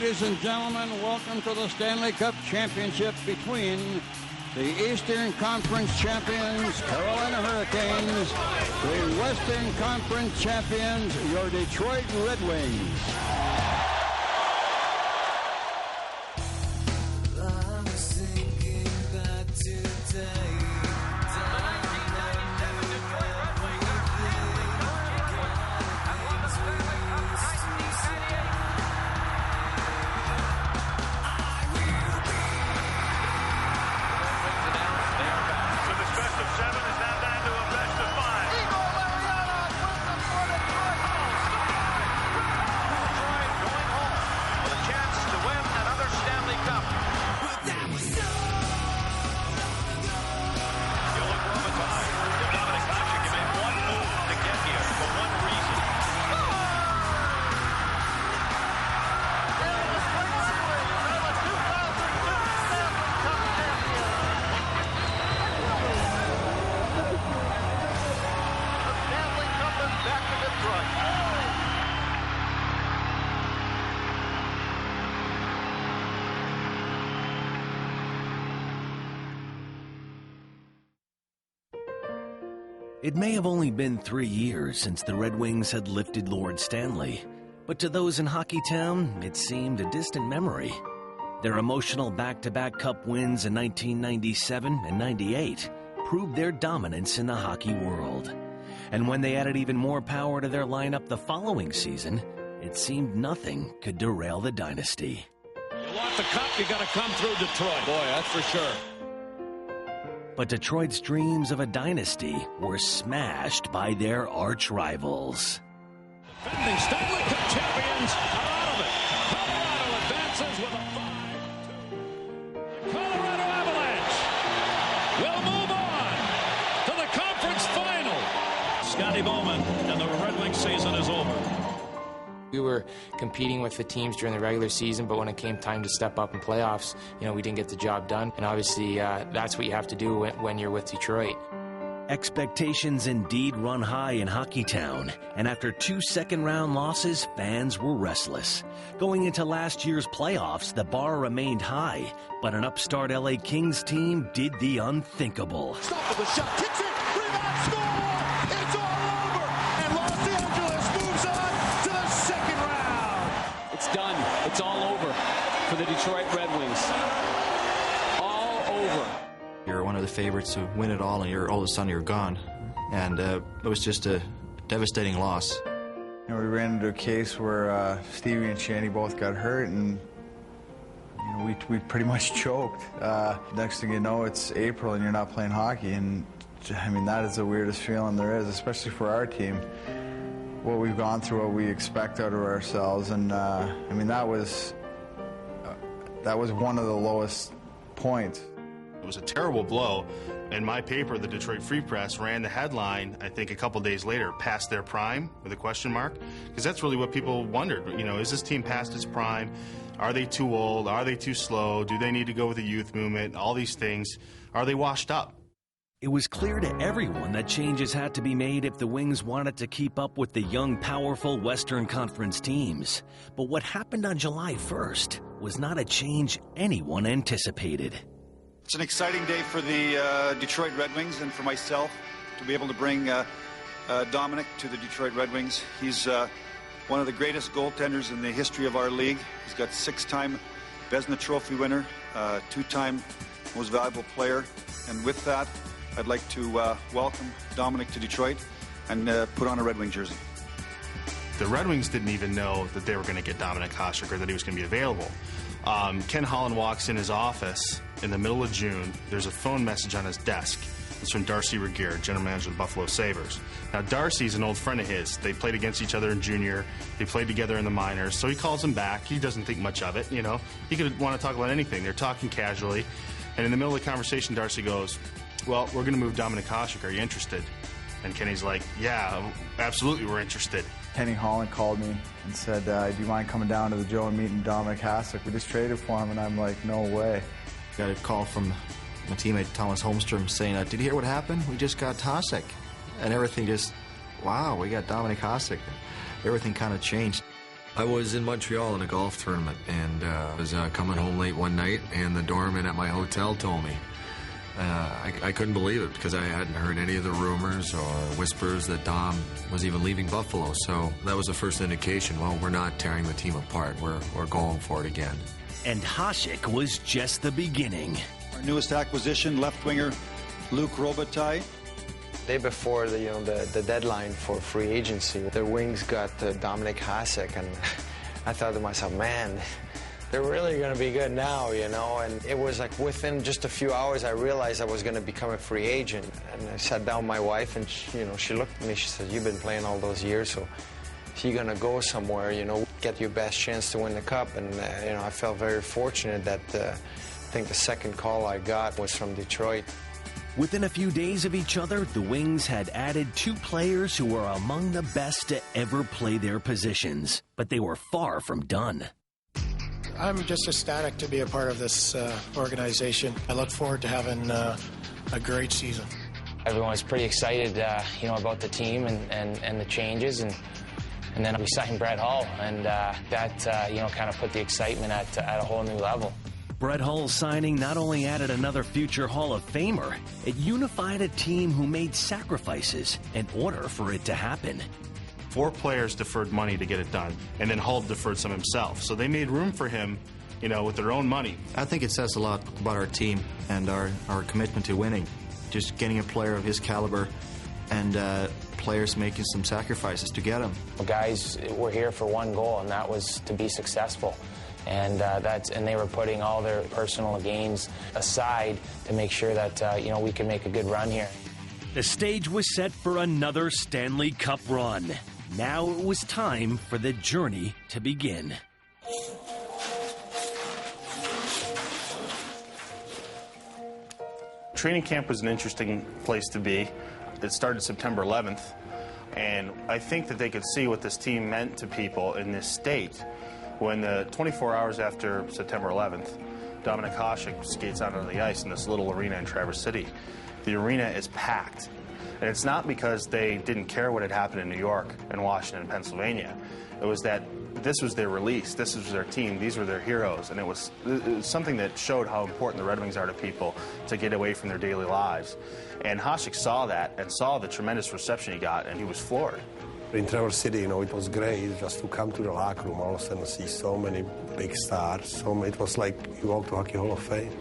Ladies and gentlemen, welcome to the Stanley Cup Championship between the Eastern Conference champions, Carolina Hurricanes, the Western Conference champions, your Detroit Red Wings. It may have only been 3 years since the Red Wings had lifted Lord Stanley, but to those in Hockeytown, it seemed a distant memory. Their emotional back-to-back Cup wins in 1997 and 98 proved their dominance in the hockey world. And when they added even more power to their lineup the following season, it seemed nothing could derail the dynasty. You want the cup, you got to come through Detroit. Boy, that's for sure. But Detroit's dreams of a dynasty were smashed by their arch-rivals. Defending Stanley Cup champions are out of it. Colorado advances with a 5-2. The Colorado Avalanche will move on to the conference final. Scotty Bowman, and the Red Wings season is over. We were competing with the teams during the regular season, but when it came time to step up in playoffs, we didn't get the job done. And obviously, that's what you have to do when you're with Detroit. Expectations indeed run high in Hockeytown, and after 2 second-round losses, fans were restless. Going into last year's playoffs, the bar remained high, but an upstart LA Kings team did the unthinkable. Stop with the shot, kicks it, rebound, score! It's all over, and Los Angeles moves on to the second round. It's done. It's all over for the Detroit Red Wings. All over. You're one of the favorites to win it all, and all of a sudden you're gone. And it was just a devastating loss. We ran into a case where Stevie and Shanny both got hurt, and we pretty much choked. Next thing you know, it's April and you're not playing hockey, and that is the weirdest feeling there is, especially for our team. What we've gone through, what we expect out of ourselves, and that was one of the lowest points. It was a terrible blow. In my paper, the Detroit Free Press ran the headline, I think a couple days later, past their prime, with a question mark, because that's really what people wondered. Is this team past its prime? Are they too old? Are they too slow? Do they need to go with the youth movement? All these things. Are they washed up? It was clear to everyone that changes had to be made if the Wings wanted to keep up with the young, powerful Western Conference teams. But what happened on July 1st was not a change anyone anticipated. It's an exciting day for the Detroit Red Wings and for myself to be able to bring Dominic to the Detroit Red Wings. He's one of the greatest goaltenders in the history of our league. He's got 6-time Vezina Trophy winner, 2-time Most Valuable Player. And with that, I'd like to welcome Dominic to Detroit and put on a Red Wing jersey. The Red Wings didn't even know that they were going to get Dominic Hasek or that he was going to be available. Ken Holland walks in his office in the middle of June. There's a phone message on his desk. It's from Darcy Regier, general manager of the Buffalo Sabres. Now, Darcy's an old friend of his. They played against each other in junior. They played together in the minors. So he calls him back. He doesn't think much of it, He could want to talk about anything. They're talking casually. And in the middle of the conversation, Darcy goes, "Well, we're going to move Dominic Hasek. Are you interested?" And Kenny's like, "Yeah, absolutely, we're interested." Kenny Holland called me and said, "Do you mind coming down to the Joe and meeting Dominic Hasek? We just traded for him." And I'm like, "No way." Got a call from my teammate Thomas Holmstrom saying, "Did you hear what happened? We just got Hasek." And everything just, wow, we got Dominic Hasek. Everything kind of changed. I was in Montreal in a golf tournament, and I was coming home late one night, and the doorman at my hotel told me. I couldn't believe it because I hadn't heard any of the rumors or whispers that Dom was even leaving Buffalo. So that was the first indication, well, we're not tearing the team apart. We're going for it again. And Hasek was just the beginning. Our newest acquisition, left winger Luc Robitaille. Day before the deadline for free agency, the Wings got Dominic Hasek, and I thought to myself, man, they're really going to be good now, you know. And it was like within just a few hours, I realized I was going to become a free agent. And I sat down with my wife, and she looked at me. She said, "You've been playing all those years, so if you're going to go somewhere, get your best chance to win the cup." And I felt very fortunate that I think the second call I got was from Detroit. Within a few days of each other, the Wings had added 2 players who were among the best to ever play their positions. But they were far from done. I'm just ecstatic to be a part of this organization. I look forward to having a great season. Everyone's pretty excited, about the team and the changes, and then we signed Brett Hull, and that kind of put the excitement at a whole new level. Brett Hull's signing not only added another future Hall of Famer, it unified a team who made sacrifices in order for it to happen. 4 players deferred money to get it done, and then Hull deferred some himself. So they made room for him, with their own money. I think it says a lot about our team and our commitment to winning. Just getting a player of his caliber and players making some sacrifices to get him. The guys were here for one goal, and that was to be successful. And they were putting all their personal gains aside to make sure that we could make a good run here. The stage was set for another Stanley Cup run. Now it was time for the journey to begin. Training camp was an interesting place to be. It started September 11th, and I think that they could see what this team meant to people in this state when 24 hours after September 11th, Dominic Hasek skates out onto the ice in this little arena in Traverse City. The arena is packed. And it's not because they didn't care what had happened in New York and Washington and Pennsylvania. It was that this was their release. This was their team. These were their heroes. And it was something that showed how important the Red Wings are to people to get away from their daily lives. And Hasek saw that and saw the tremendous reception he got, and he was floored. In Traverse City, it was great just to come to the locker room all of a sudden and see so many big stars. It was like you walked to Hockey Hall of Fame.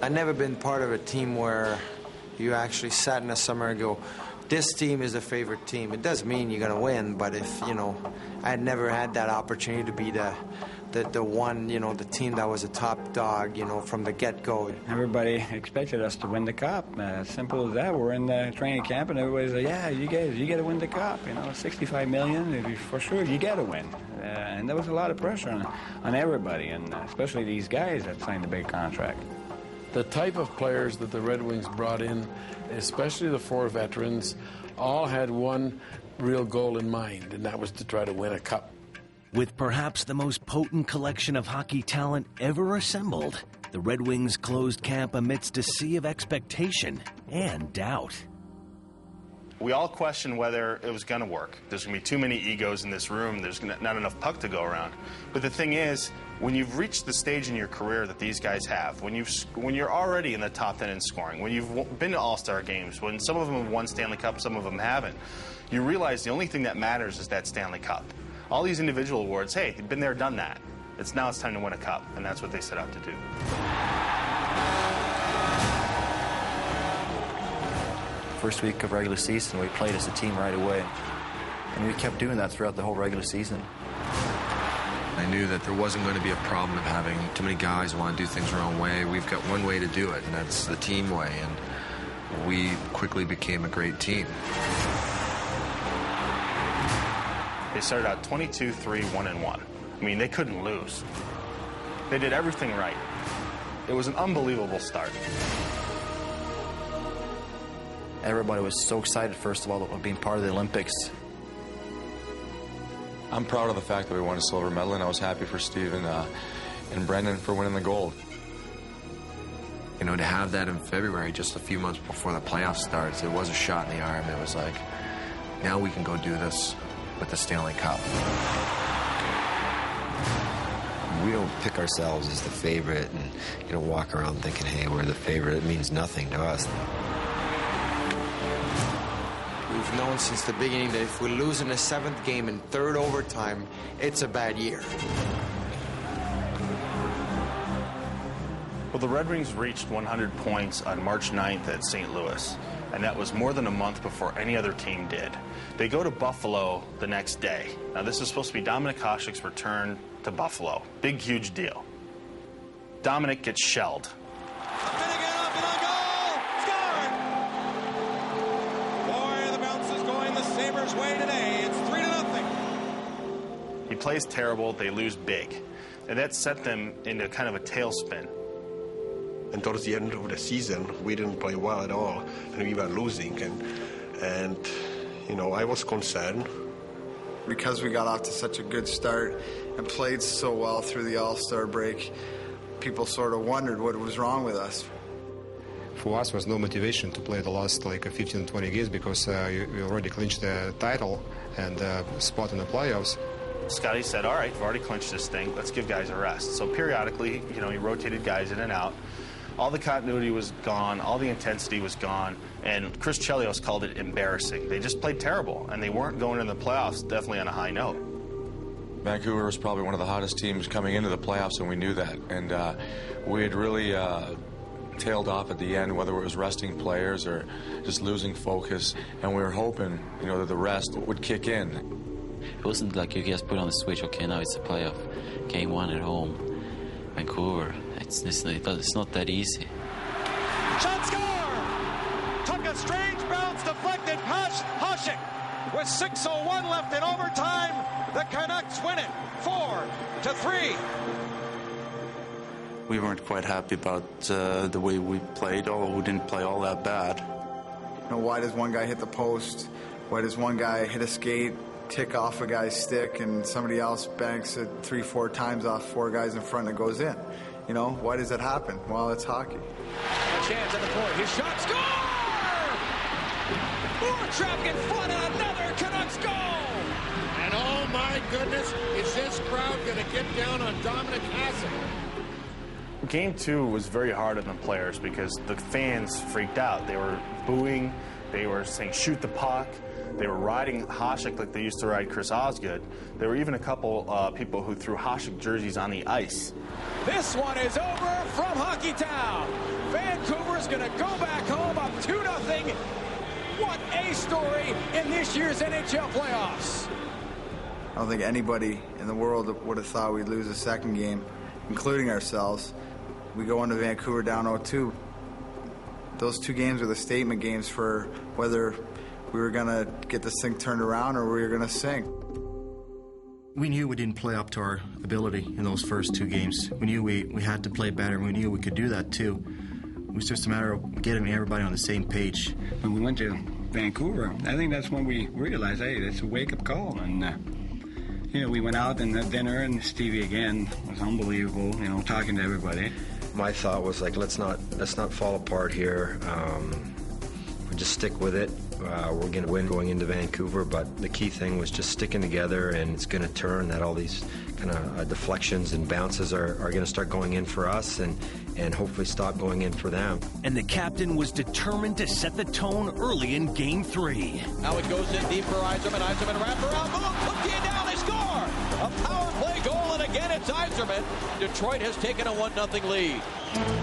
I've never been part of a team where you actually sat in the summer and go, this team is a favorite team. It does mean you're going to win, but if, I had never had that opportunity to be the one, the team that was a top dog, from the get-go. Everybody expected us to win the cup. Simple as that. We're in the training camp, and everybody's like, yeah, you got to win the cup. $65 million, for sure, you got to win. And there was a lot of pressure on everybody, and especially these guys that signed the big contract. The type of players that the Red Wings brought in, especially the 4 veterans, all had one real goal in mind, and that was to try to win a cup. With perhaps the most potent collection of hockey talent ever assembled, the Red Wings closed camp amidst a sea of expectation and doubt. We all questioned whether it was going to work. There's going to be too many egos in this room. There's not enough puck to go around. But the thing is, when you've reached the stage in your career that these guys have, when you're already in the top 10 in scoring, when you've been to All-Star games, when some of them have won Stanley Cup, some of them haven't, you realize the only thing that matters is that Stanley Cup. All these individual awards, hey, they've been there, done that. Now it's time to win a cup, and that's what they set out to do. First week of regular season, we played as a team right away. And we kept doing that throughout the whole regular season. I knew that there wasn't going to be a problem of having too many guys want to do things their own way. We've got one way to do it, and that's the team way. And we quickly became a great team. They started out 22-3-1-1. I mean, they couldn't lose. They did everything right. It was an unbelievable start. Everybody was so excited, first of all, about being part of the Olympics. I'm proud of the fact that we won a silver medal, and I was happy for Steve and Brendan for winning the gold. To have that in February, just a few months before the playoffs starts, it was a shot in the arm. It was like, now we can go do this with the Stanley Cup. We don't pick ourselves as the favorite, and you don't walk around thinking, hey, we're the favorite. It means nothing to us. We've known since the beginning that if we lose in the 7th game in 3rd overtime, it's a bad year. Well, the Red Wings reached 100 points on March 9th at St. Louis, and that was more than a month before any other team did. They go to Buffalo the next day. Now, this is supposed to be Dominik Hasek's return to Buffalo. Big, huge deal. Dominik gets shelled. Way today. It's 3-0. He plays terrible. They lose big. And that set them into kind of a tailspin. And towards the end of the season, we didn't play well at all, and we were losing. And you know, I was concerned. Because we got off to such a good start and played so well through the All-Star break, people sort of wondered what was wrong with us. For us, was no motivation to play the last 15 to 20 games because we already clinched the title and spot in the playoffs. Scotty said, all right, we've already clinched this thing. Let's give guys a rest. So periodically, he rotated guys in and out. All the continuity was gone. All the intensity was gone. And Chris Chelios called it embarrassing. They just played terrible, and they weren't going into the playoffs definitely on a high note. Vancouver was probably one of the hottest teams coming into the playoffs, and we knew that. And we had really tailed off at the end, whether it was resting players or just losing focus, and we were hoping, that the rest would kick in. It wasn't like you just put on the switch, okay, now it's a playoff. Game 1 at home, Vancouver. It's not that easy. Shot score! Took a strange bounce, deflected past Hasek. With 6:01 left in overtime, the Canucks win it 4-3. We weren't quite happy about the way we played, although we didn't play all that bad. Why does one guy hit the post? Why does one guy hit a skate, tick off a guy's stick, and somebody else banks it 3-4 times off 4 guys in front and it goes in? Why does that happen? Well, it's hockey. A chance at the point. His shot, score! More traffic in front, and another Canucks goal! And oh my goodness, is this crowd going to get down on Dominik Hasek? Game 2 was very hard on the players because the fans freaked out. They were booing. They were saying, shoot the puck. They were riding Hasek like they used to ride Chris Osgood. There were even a couple people who threw Hasek jerseys on the ice. This one is over from Hockeytown. Vancouver's going to go back home up 2-0. What a story in this year's NHL playoffs. I don't think anybody in the world would have thought we'd lose a second game, including ourselves. We go into Vancouver down 0-2. Those 2 games were the statement games for whether we were going to get this thing turned around or we were going to sink. We knew we didn't play up to our ability in those first 2 games. We knew we had to play better, and we knew we could do that too. It was just a matter of getting everybody on the same page. When we went to Vancouver, I think that's when we realized, hey, it's a wake-up call. And, we went out and had dinner, and Stevie, again, was unbelievable, talking to everybody. My thought was, let's not fall apart here. We'll just stick with it. We're going to win going into Vancouver, but the key thing was just sticking together, and it's going to turn that all these kind of deflections and bounces are going to start going in for us and hopefully stop going in for them. And the captain was determined to set the tone early in Game 3. Now it goes in deep for Yzerman. Yzerman wraparound move, put you down, they score! A power play goal, and again it's Yzerman. Detroit has taken a 1-0 lead.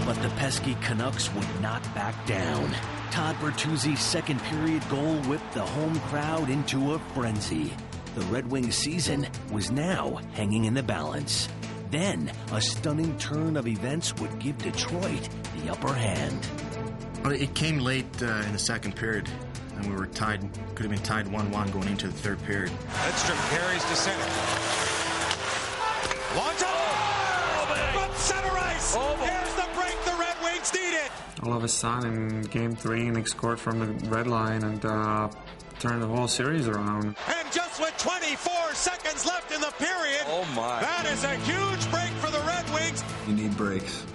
But the pesky Canucks would not back down. Todd Bertuzzi's second period goal whipped the home crowd into a frenzy. The Red Wings season was now hanging in the balance. Then, a stunning turn of events would give Detroit the upper hand. But it came late in the second period, and we were tied, could have been tied 1-1 going into the third period. Lidstrom carries to center. Launch from center ice. Here's the break the Red Wings needed. All of a sudden, Game 3, Nick scored from the red line and turned the whole series around. And just with 24 seconds left in the period, that is a huge break for the Red Wings. You need breaks.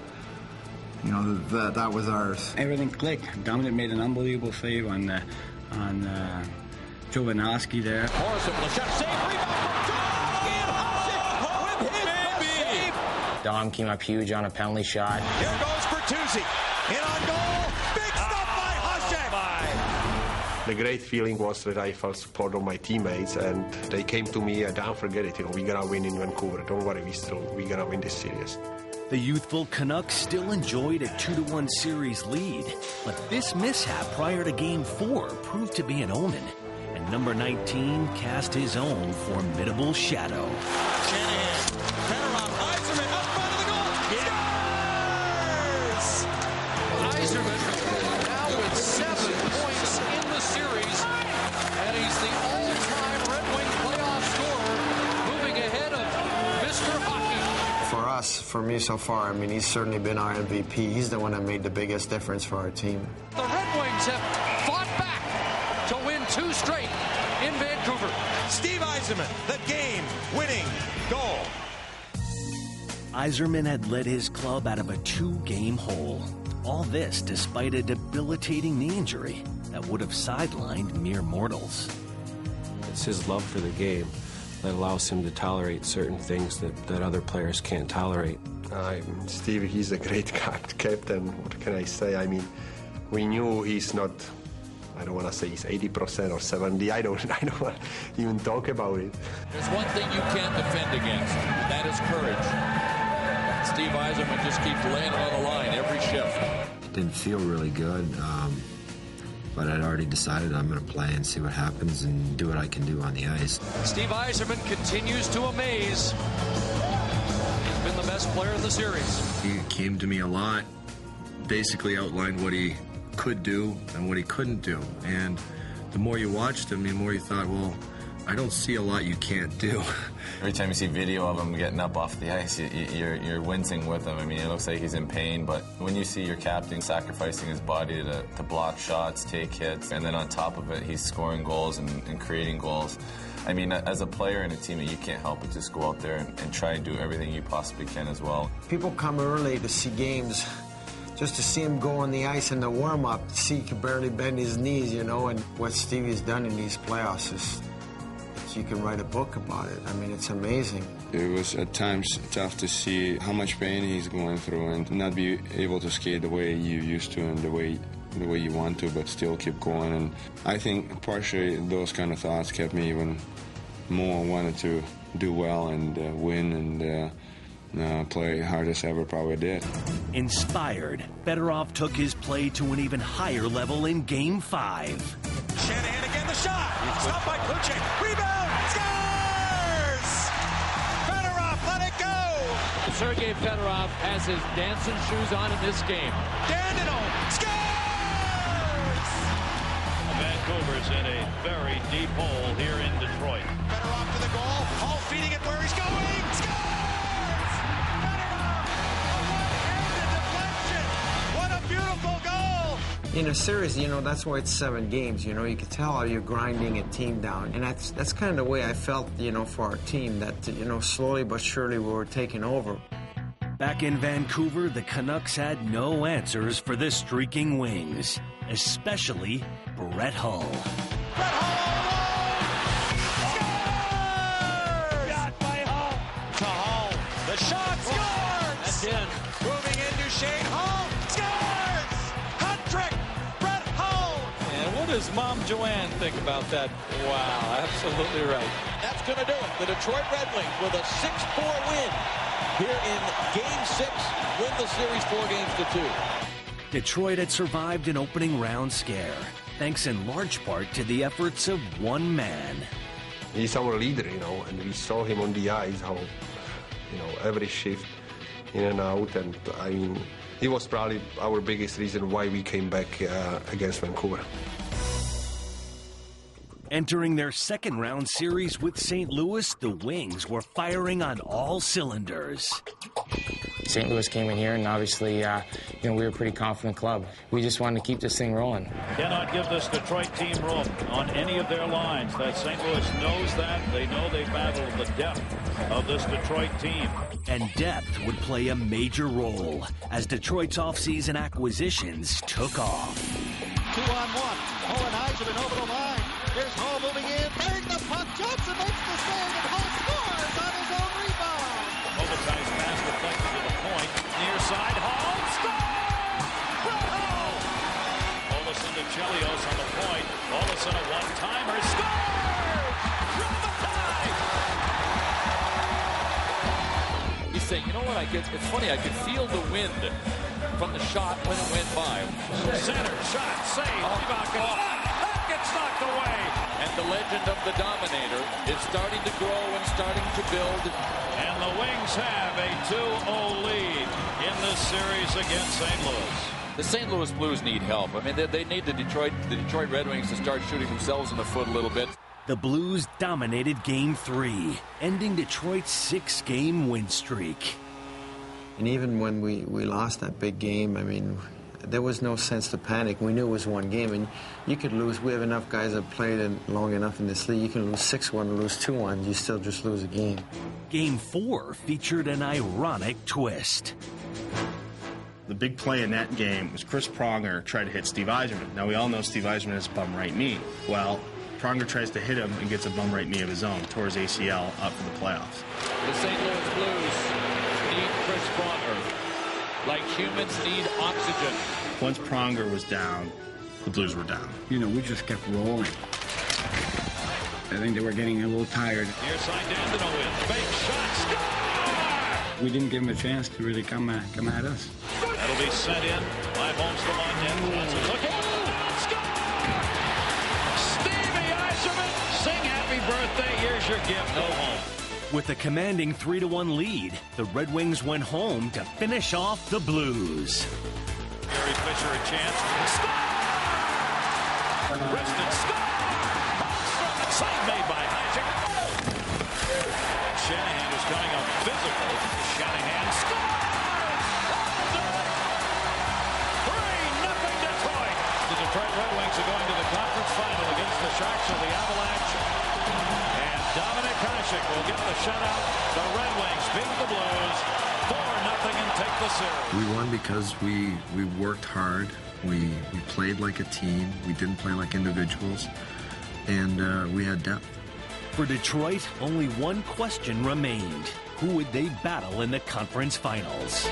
That was ours. Everything clicked. Dominik made an unbelievable save on Jovanovski there. Morrison with a shot, save, rebound from Jovanovski, and Hasek with his best save Dom came up huge on a penalty shot. Here goes Bertuzzi. In on goal. Big stop by Hasek. The great feeling was that I felt support of my teammates, and they came to me, don't forget it, we're gonna win in Vancouver. Don't worry, we're gonna win this series. The youthful Canucks still enjoyed a 2-1 series lead, but this mishap prior to Game 4 proved to be an omen, and number 19 cast his own formidable shadow. Shanahan, Fedorov, Yzerman up front of the goal. Scores! Yzerman now with 7 points in the series, and he's the all-time Red Wing playoff scorer, moving ahead of Mr. Hockey. For me so far, I mean, he's certainly been our MVP. He's the one that made the biggest difference for our team. The Red Wings have fought back to win 2 straight in Vancouver. Steve Yzerman, the game-winning goal. Yzerman had led his club out of a 2-game hole. All this despite a debilitating knee injury that would have sidelined mere mortals. It's his love for the game that allows him to tolerate certain things that other players can't tolerate. Steve, he's a great captain. What can I say? I mean, we knew he's not, I don't want to say he's 80% or 70. I don't want to even talk about it. There's one thing you can't defend against, and that is courage. Steve Yzerman just keeps laying it on the line every shift. It didn't feel really good, but I'd already decided I'm going to play and see what happens and do what I can do on the ice. Steve Yzerman continues to amaze. He's been the best player in the series. He came to me a lot, basically outlined what he could do and what he couldn't do. And the more you watched him, the more you thought, well, I don't see a lot you can't do. Every time you see video of him getting up off the ice, you're wincing with him. I mean, it looks like he's in pain, but when you see your captain sacrificing his body to block shots, take hits, and then on top of it, he's scoring goals and creating goals. I mean, as a player and a teammate, you can't help but just go out there and try and do everything you possibly can as well. People come early to see games just to see him go on the ice in the warm-up, see he can barely bend his knees, you know, and what Stevie's done in these playoffs is, you can write a book about it. I mean, it's amazing. It was at times tough to see how much pain he's going through and not be able to skate the way you used to and the way you want to, but still keep going. And I think partially those kind of thoughts kept me even more wanted to do well and win and play hard as ever probably did. Inspired, Fedorov took his play to an even higher level in Game 5. Shanahan again, the shot. Stopped by Kuchek. Rebound. Scores! Fedorov, let it go. Sergei Fedorov has his dancing shoes on in this game. Danino scores! Vancouver's in a very deep hole here in Detroit. Fedorov to the goal. Hall feeding it where he's going. Scores! Fedorov, a one-handed deflection. What a beautiful goal! In a series, you know, that's why it's 7 games. You know, you can tell how you're grinding a team down. And that's kind of the way I felt, you know, for our team, that, you know, slowly but surely we were taking over. Back in Vancouver, the Canucks had no answers for the streaking Wings, especially Brett Hull. Brett Hull! Scores! Shot by Hull. To Hull. The shot scores! That's in. Moving into Shane Hull. Scores! Hat trick! Brett Hull! And what does Mom Joanne think about that? Wow, absolutely right. That's going to do it. The Detroit Red Wings with a 6-4 win here in Game 6, win the series 4-2. Detroit had survived an opening round scare, thanks in large part to the efforts of one man. He's our leader, you know, and we saw him on the ice, how, you know, every shift in and out, and I mean, he was probably our biggest reason why we came back against Vancouver. Entering their second round series with St. Louis, the Wings were firing on all cylinders. St. Louis came in here, and obviously, you know, we were a pretty confident club. We just wanted to keep this thing rolling. Cannot give this Detroit team room on any of their lines. That St. Louis knows that. They know they battle the depth of this Detroit team. And depth would play a major role as Detroit's offseason acquisitions took off. 2-on-1. Owen Yzerman over the line. Here's Hall moving in. Bang the puck. Johnson makes the save, and Hall scores on his own rebound. Overtime pass deflected to Chelios on the point. Olsen a one-timer. Scores! From the tie! He's saying, you know what, it's funny, I could feel the wind from the shot when it went by. Center shot, save, that gets knocked away. And the legend of the Dominator is starting to grow and starting to build. And the Wings have a 2-0 lead in this series against St. Louis. The St. Louis Blues need help. I mean, they need the Detroit Red Wings to start shooting themselves in the foot a little bit. The Blues dominated Game 3, ending Detroit's 6-game win streak. And even when we lost that big game, I mean, there was no sense to panic. We knew it was one game, and you could lose. We have enough guys that played long enough in this league. You can lose 6-1, lose 2-1. You still just lose a game. Game 4 featured an ironic twist. The big play in that game was Chris Pronger tried to hit Steve Yzerman. Now, we all know Steve Yzerman has a bum right knee. Well, Pronger tries to hit him and gets a bum right knee of his own, tore his ACL up for the playoffs. The St. Louis Blues need Chris Pronger, like humans need oxygen. Once Pronger was down, the Blues were down. You know, we just kept rolling. I think they were getting a little tired. Near side Dandino wins. Fake shot. Score! We didn't give them a chance to really come at us. That'll be sent in by Holmstrom on net. Watson looking. Score! Stevie Yzerman, sing happy birthday. Here's your gift. Go home. With a commanding 3-1 lead, the Red Wings went home to finish off the Blues. Gary Fisher a chance. Score! Wristed score! Save made by Hygic. Shanahan is coming up physical. Shanahan scores! 3-0 Detroit. The Detroit Red Wings are going to the conference final against the Sharks of the Avalanche. And Dominic Hasek will get the shutout. The Red Wings beat the Blues 4-0 and take the series. We won because we worked hard. We played like a team. We didn't play like individuals. And we had depth. For Detroit, only one question remained. Who would they battle in the conference finals?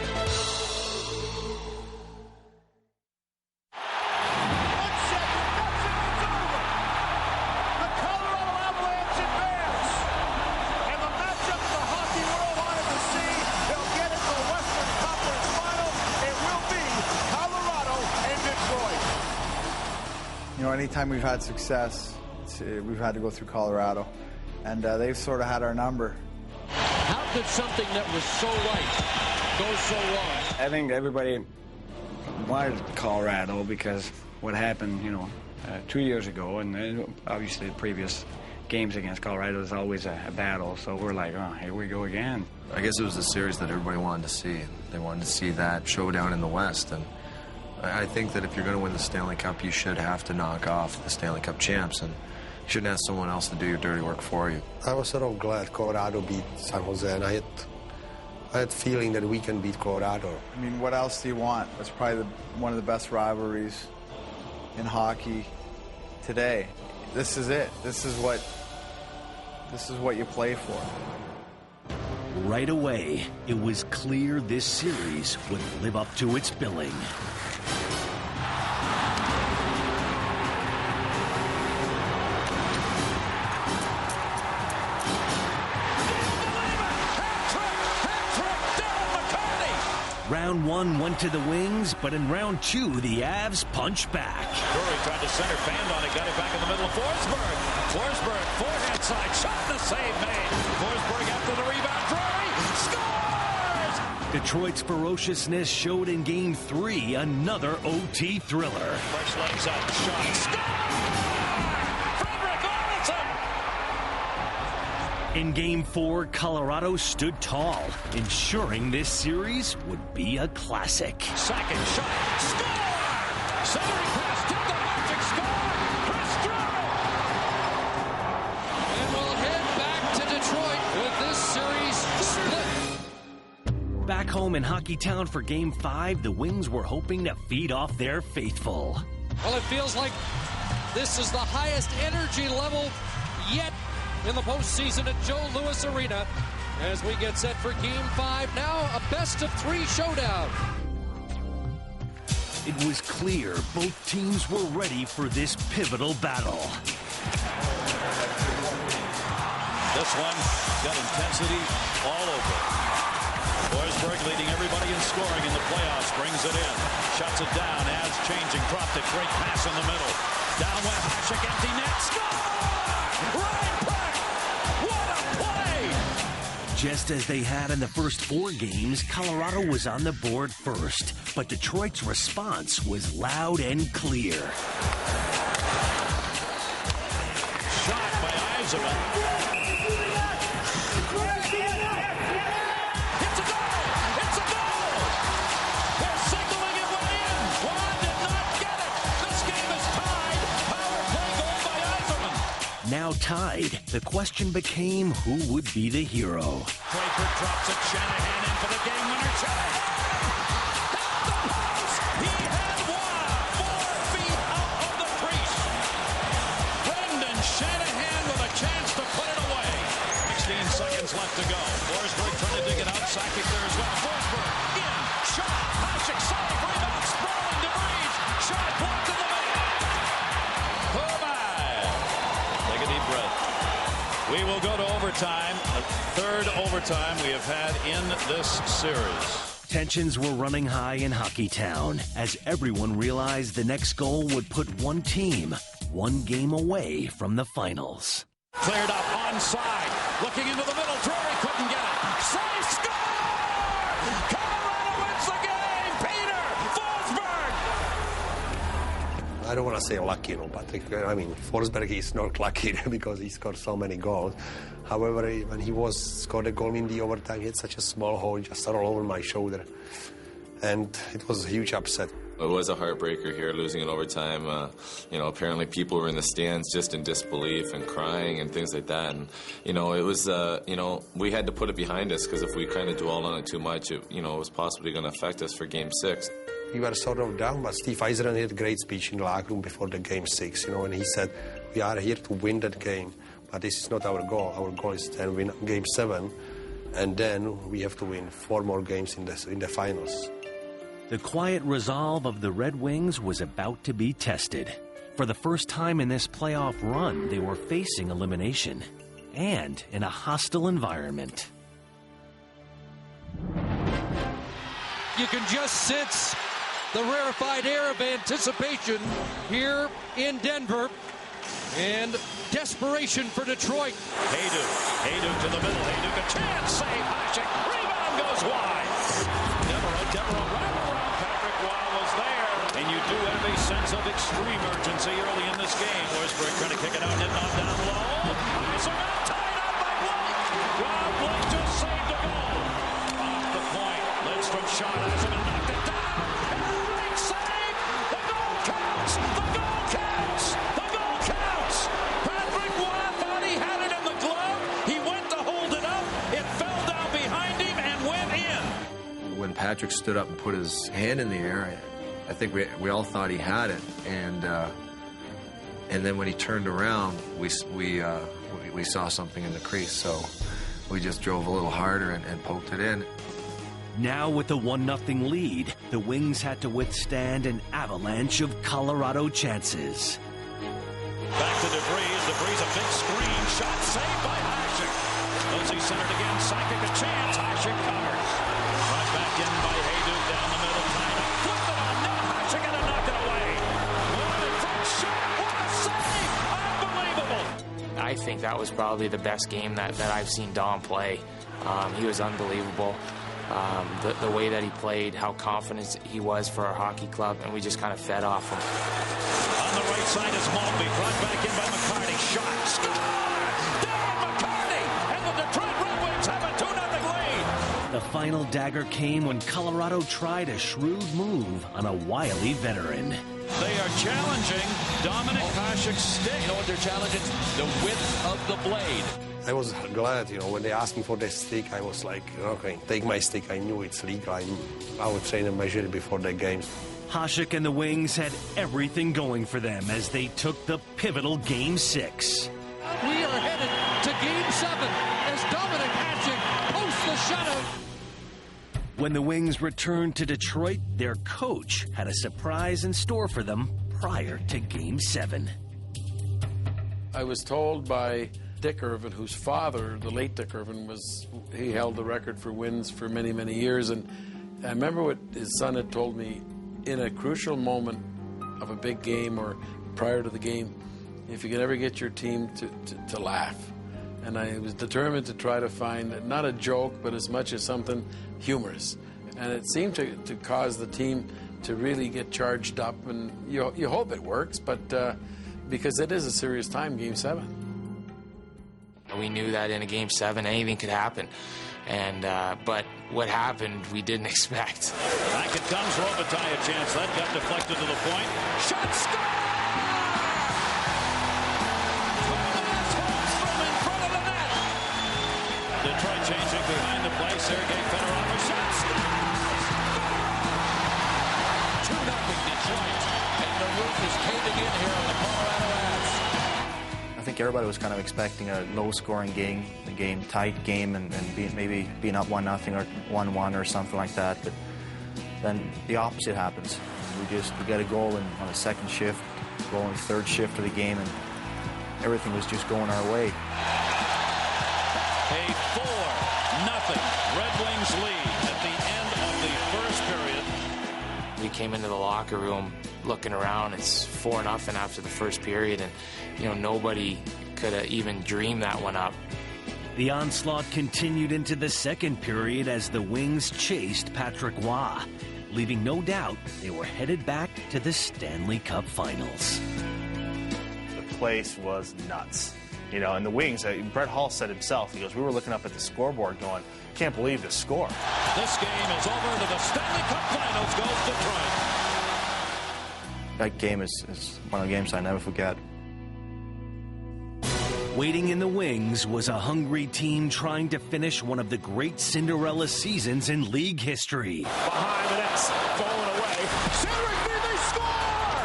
You know, anytime we've had success, we've had to go through Colorado, and they've sort of had our number. How could something that was so right go so wrong? I think everybody wanted Colorado because what happened, 2 years ago, and obviously the previous games against Colorado is always a battle, so we're like, oh, here we go again. I guess it was the series that everybody wanted to see. They wanted to see that showdown in the West, and I think that if you're going to win the Stanley Cup, you should have to knock off the Stanley Cup champs, and you shouldn't ask someone else to do your dirty work for you. I was sort of glad Colorado beat San Jose, and I had feeling that we can beat Colorado. I mean, what else do you want? It's probably one of the best rivalries in hockey today. This is it. This is what you play for. Right away, it was clear this series would live up to its billing. Round 1 went to the Wings, but in round 2, the Avs punched back. Drury tried to center, fanned on it, got it back in the middle of Forsberg. Forsberg, forehand side, shot, the save made. Forsberg after the rebound, Drury scores! Detroit's ferociousness showed in Game 3, another OT thriller. Fresh legs up, shot, score! Frederick Arvidsson! In Game 4, Colorado stood tall, ensuring this series would be a classic. Second shot, score! Centering pass to the magic score! Chris Drury! And we'll head back to Detroit with this series split. Back home in Hockeytown for Game 5, the Wings were hoping to feed off their faithful. Well, it feels like this is the highest energy level yet in the postseason at Joe Louis Arena as we get set for Game 5. Now a best-of-3 showdown. It was clear both teams were ready for this pivotal battle. This one got intensity all over. Forsberg leading everybody in scoring in the playoffs. Brings it in. Shuts it down. Adds changing. Dropped it. Great pass in the middle. Down went Hasek. Empty net. Score! Right back! What a play! Just as they had in the first 4 games, Colorado was on the board first. But Detroit's response was loud and clear. Shot by Eisenman. Now tied, the question became who would be the hero. Draper drops it, Shanahan in for the game winner. Shanahan! Down the post! He had one! 4 feet out of the crease. Brendan Shanahan with a chance to put it away. 16 seconds left to go. Forsberg trying to dig it out. Sakic there as well. Forsberg in. Shot. Hasek save. Rebound. Sprawling to Breeze. Shot blocked in the middle. Take a deep breath. We will go to overtime. The 3rd overtime we have had in this series. Tensions were running high in Hockeytown as everyone realized the next goal would put one team 1 game away from the finals. Cleared up onside. Looking into the middle. Drury couldn't get it. Save, score! Colorado wins the game. Peter Forsberg. I don't want to say lucky, but I mean, Forsberg is not lucky because he scored so many goals. However, when he scored a goal in the overtime, he had such a small hole just all over my shoulder. And it was a huge upset. It was a heartbreaker here, losing in overtime. Apparently people were in the stands just in disbelief and crying and things like that. And, it was, we had to put it behind us because if we kind of dwelled on it too much, it was possibly going to affect us for Game 6. We were sort of down, but Steve Yzerman had a great speech in the locker room before the Game 6, and he said, we are here to win that game, but this is not our goal. Our goal is to win Game 7, and then we have to win 4 more games in the finals. The quiet resolve of the Red Wings was about to be tested. For the first time in this playoff run, they were facing elimination, and in a hostile environment. You can just sense the rarefied air of anticipation here in Denver and desperation for Detroit. Hayduk to the middle. Hayduk a chance. Save. Hasek. Rebound goes wide. Devereaux wraparound. Patrick Roy was there. And you do have a sense of extreme urgency early in this game. Forsberg trying to kick it out. Hitting down low. Eisenman tied up by Blake. Rob Blake just saved a goal. Off the point. Lidstrom shot. Eisenman knocked it down. Great save. The goal counts. The goal counts. The goal counts. Patrick Roy thought he had it in the glove. He went to hold it up. It fell down behind him and went in. When Patrick stood up and put his hand in the air, I think we all thought he had it, and then when he turned around, we saw something in the crease, so we just drove a little harder and poked it in. Now with a 1-0 lead, the Wings had to withstand an avalanche of Colorado chances. Back to DeVries. DeVries a big screen shot saved by Hasek. Lindsay centered again. Sakic a chance. Hasek covers. Right back in by Hayduk down the middle. Tied up. Flipped it on net. Hasek gonna knock it away. What a front shot. What a save. Unbelievable. I think that was probably the best game that I've seen Dom play. He was unbelievable. The way that he played, how confident he was for our hockey club, and we just kind of fed off him. On the right side is Maltby, brought back in by McCarty. Shot, score! Darren McCarty! And the Detroit Red Wings have a 2-0 lead. The final dagger came when Colorado tried a shrewd move on a wily veteran. They are challenging Dominic Hasek's stick. You know what they're challenging? The width of the blade. I was glad, when they asked me for the stick, I was like, okay, take my stick. I knew it's legal. I would train and measure it before the games. Hasek and the Wings had everything going for them as they took the pivotal Game 6. We are headed to Game 7 as Dominic Hasek posts the shutout. When the Wings returned to Detroit, their coach had a surprise in store for them prior to Game 7. I was told by Dick Irvin, whose father, the late Dick Irvin, he held the record for wins for many, many years. And I remember what his son had told me in a crucial moment of a big game or prior to the game, if you can ever get your team to laugh. And I was determined to try to find not a joke, but as much as something humorous. And it seemed to cause the team to really get charged up. And you hope it works, but because it is a serious time, Game 7. We knew that in a Game 7, anything could happen. And but what happened, we didn't expect. Back it comes, Robitaille a chance. That got deflected to the point. Shot, score! From in front of the net. Detroit changing behind the play. Sergei Fedorov, a shot, scores! 2-0 Detroit. And the roof is caving in here on the Colorado Avs. I think everybody was kind of expecting a low-scoring game, tight game, and maybe being up 1-0 or 1-1 or something like that. But then the opposite happens. We get a goal on the second shift, goal on the third shift of the game, and everything was just going our way. A 4-0 Red Wings lead at the end of the first period. We came into the locker room looking around. It's 4-0 after the first period, and nobody could have even dreamed that one up. The onslaught continued into the second period as the Wings chased Patrick Roy, leaving no doubt they were headed back to the Stanley Cup Finals. The place was nuts. And the Wings, Brett Hull said himself, he goes, we were looking up at the scoreboard going, can't believe the score. This game is over. To the Stanley Cup Finals goes Detroit. That game is one of the games I never forget. Waiting in the wings was a hungry team trying to finish one of the great Cinderella seasons in league history. Behind the net's stolen away. Cedric B, they score!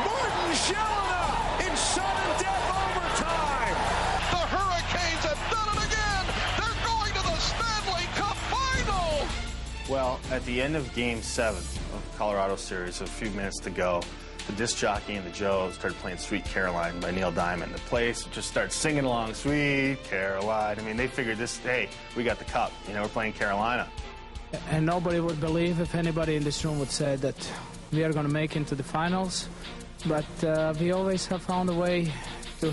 Martin Shelena in sudden death overtime. The Hurricanes have done it again. They're going to the Stanley Cup Finals. Well, at the end of Game 7 of Colorado series, a few minutes to go, the disc jockey and the Joes started playing Sweet Caroline by Neil Diamond. The place just started singing along, Sweet Caroline. I mean, they figured hey, we got the cup. We're playing Carolina. And nobody would believe if anybody in this room would say that we are going to make it into the finals. But we always have found a way to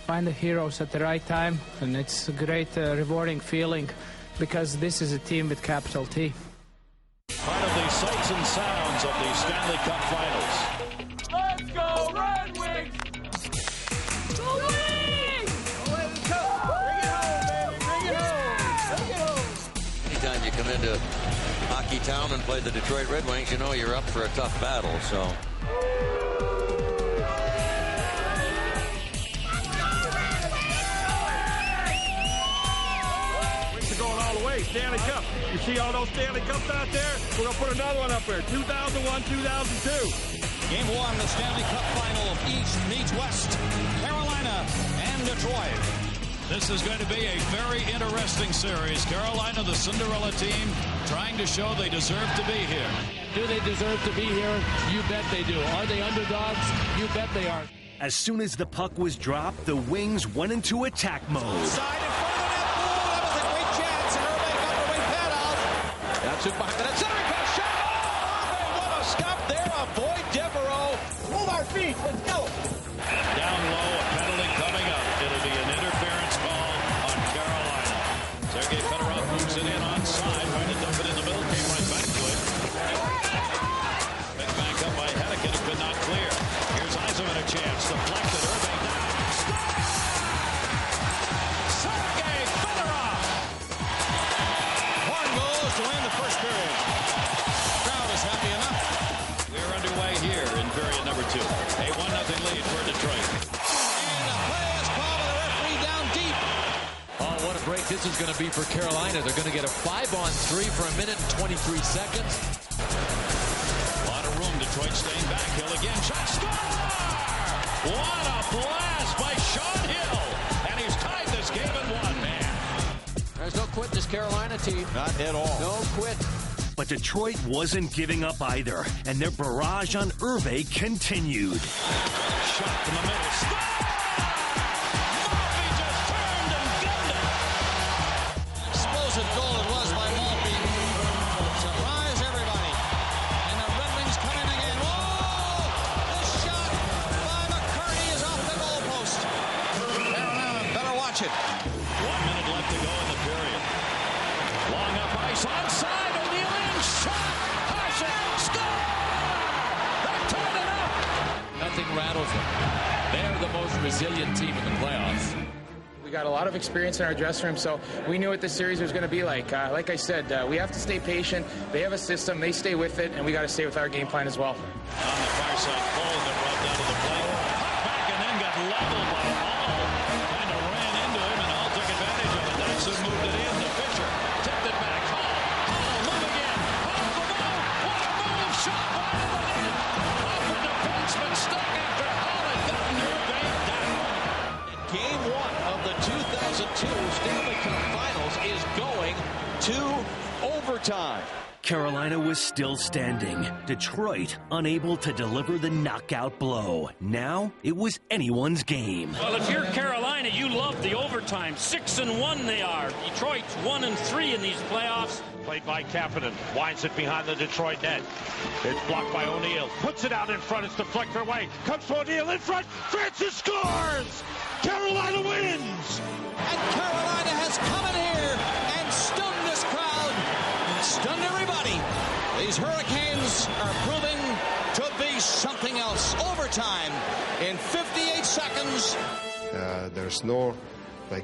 find the heroes at the right time. And it's a great, rewarding feeling because this is a team with capital T. Part of the sights and sounds of the Stanley Cup Finals. Let's go, Red Wings! Go Wings! Bring it home, baby! Bring it home! Bring it home! Anytime you come into Hockeytown and play the Detroit Red Wings, you're up for a tough battle, so... Going all the way, Stanley Cup. You see all those Stanley Cups out there? We're going to put another one up there, 2001, 2002. Game 1, the Stanley Cup Final. East meets West, Carolina and Detroit. This is going to be a very interesting series. Carolina, the Cinderella team, trying to show they deserve to be here. Do they deserve to be here? You bet they do. Are they underdogs? You bet they are. As soon as the puck was dropped, the Wings went into attack mode. That's it behind the net. Cedric has shot. Oh, what a stop there. Avoid Devereaux. Move our feet. Let's go. Down low, a penalty coming up. It'll be an interference call on Carolina. Sergei Fedorov moves it in onside. Trying to dump it in the middle. Came right back to it. Picked back up by Hennigan. It could not clear. Here's Eisenman a chance. Deflected. Irving down. Sergei Fedorov. Horn goes to win the first period. Crowd is happy enough. We're underway here in period number 2. A 1-0 lead for Detroit. And the play is called by the referee down deep. Oh, what a break this is going to be for Carolina. They're going to get a 5-on-3 for a minute and 23 seconds. A lot of room. Detroit staying back. Hill again. Shot. Score! What a blast by Sean Hill. And he's tied this game at 1, man. There's no quit, this Carolina team. Not at all. No quit. But Detroit wasn't giving up either, and their barrage on Hervé continued. Shot from the middle. Stop! Maltby just turned and gunned it. Explosive goal it was by Maltby. Surprise everybody. And the Red Wings come in again. Whoa! The shot by McCarty is off the goalpost. Carolina better watch it. 1 minute left to go in the period. Long up ice, onside, O'Neill in, shot, Hasek, score! They're tied it up! Nothing rattles them. They're the most resilient team in the playoffs. We got a lot of experience in our dressing room, so we knew what this series was going to be like. Like I said, we have to stay patient. They have a system, they stay with it, and we got to stay with our game plan as well. On the far side, Cole that rubbed out of the play. Back and then got leveled by Hall. Kind of ran into him, and Hall took advantage of it. Dodson moved it in to Fisher. Tipped it back. Hall, move again. Hall from out. What a move. Shot wide of the net. Off the defenseman, stuck after Hall had gotten Hervé down. Game 1 of the 2002 Stanley Cup Finals is going to overtime. Carolina was still standing. Detroit unable to deliver the knockout blow. Now it was anyone's game. Well, if you're Carolina, you love the overtime. 6-1 they are. Detroit's 1-3 in these playoffs. Played by Kapanen. Winds it behind the Detroit net. It's blocked by O'Neill. Puts it out in front. It's deflected away. Comes for O'Neill in front. Francis scores! Carolina wins! And Carolina has come in here and stunned this crowd. Stunned everybody. These Hurricanes are proving to be something else. Overtime in 58 seconds. There's no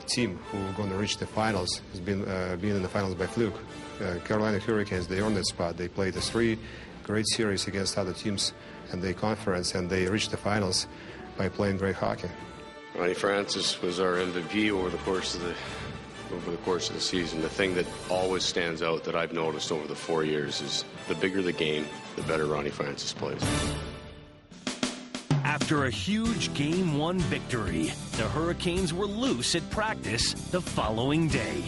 team who's going to reach the finals. Has been in the finals by fluke. Carolina Hurricanes, they earned that spot. They played 3 great series against other teams in the conference, and they reached the finals by playing great hockey. Ronnie Francis was our MVP over the course of the season. The thing that always stands out that I've noticed over the 4 years is the bigger the game, the better Ronnie Francis plays. After a huge Game 1 victory, the Hurricanes were loose at practice the following day.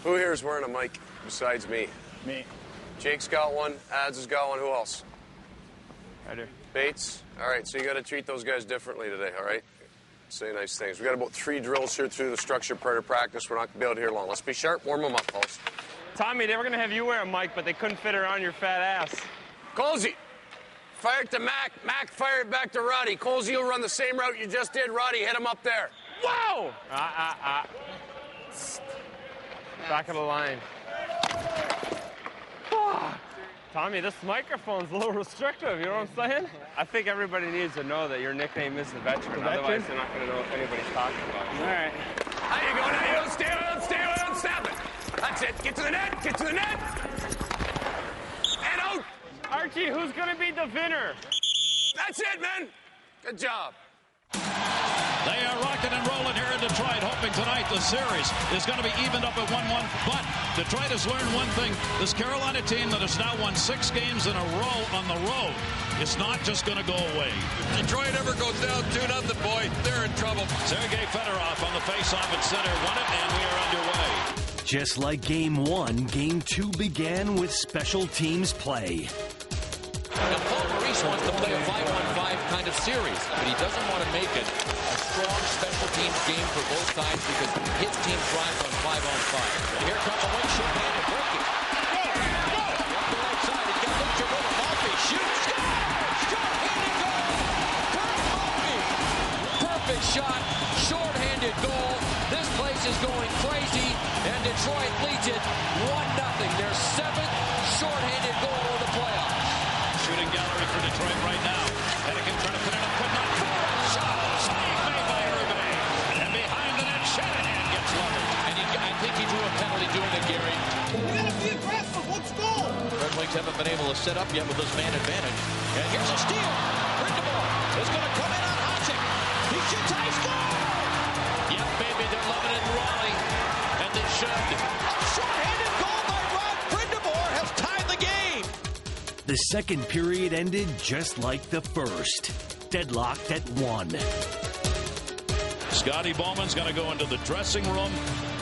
Who here is wearing a mic besides me? Me. Jake's got one. Ads has got one. Who else? I do. Bates? All right, so you got to treat those guys differently today, all right? Say nice things. We got about 3 drills here through the structured part of practice. We're not going to be out here long. Let's be sharp. Warm them up, folks. Tommy, they were going to have you wear a mic, but they couldn't fit around your fat ass. Colsey, fire it to Mac. Mac, fire it back to Roddy. Colsey will run the same route you just did. Roddy, hit him up there. Whoa! Back of the line. Tommy, this microphone's a little restrictive, you know what I'm saying? I think everybody needs to know that your nickname is the Veteran. Otherwise, they're not going to know what anybody's talking about. All right. How you going? How you going? Stay on, snap it. That's it. Get to the net. Get to the net. And out. Archie, who's going to be the winner? That's it, man. Good job. They are rocking and rolling here in Detroit, hoping tonight the series is going to be evened up at 1-1. But Detroit has learned one thing. This Carolina team that has now won 6 games in a row on the road is not just going to go away. Detroit ever goes down 2-0, boy, they're in trouble. Sergei Fedorov on the faceoff at center won it, and we are underway. Just like Game 1, Game 2 began with special teams play. Now, Paul Maurice wants to play a 5-on-5 kind of series, but he doesn't want to make it a strong special teams game for both sides because his team thrives on 5-on-5. And here comes the one short-handed breaking. Go! Off the right side, he's got Lucha Roma. Maltby shoots, scores! Short-handed goal! Kirk Maltby! Perfect shot, short-handed goal. This place is going crazy, and Detroit leads it 1-0. Their 7th short-handed goal of the playoffs. Shooting gallery for Detroit right now. Hennigan trying to put it up, but not for a shot. Save made by Hervé. And behind the net, Shanahan gets levered. And I think he drew a penalty doing it, Gary. We gotta be aggressive. Let's go. Red Wings haven't been able to set up yet with this man advantage. And here's a steal. Brind'Amour is going to come in on Hasek. He shoots, he scores! Yep, baby, they're loving it in Raleigh. And they should. Short-handed goal by Rod Brind'Amour has tied the game. The second period ended just like the first, deadlocked at 1. Scotty Bowman's going to go into the dressing room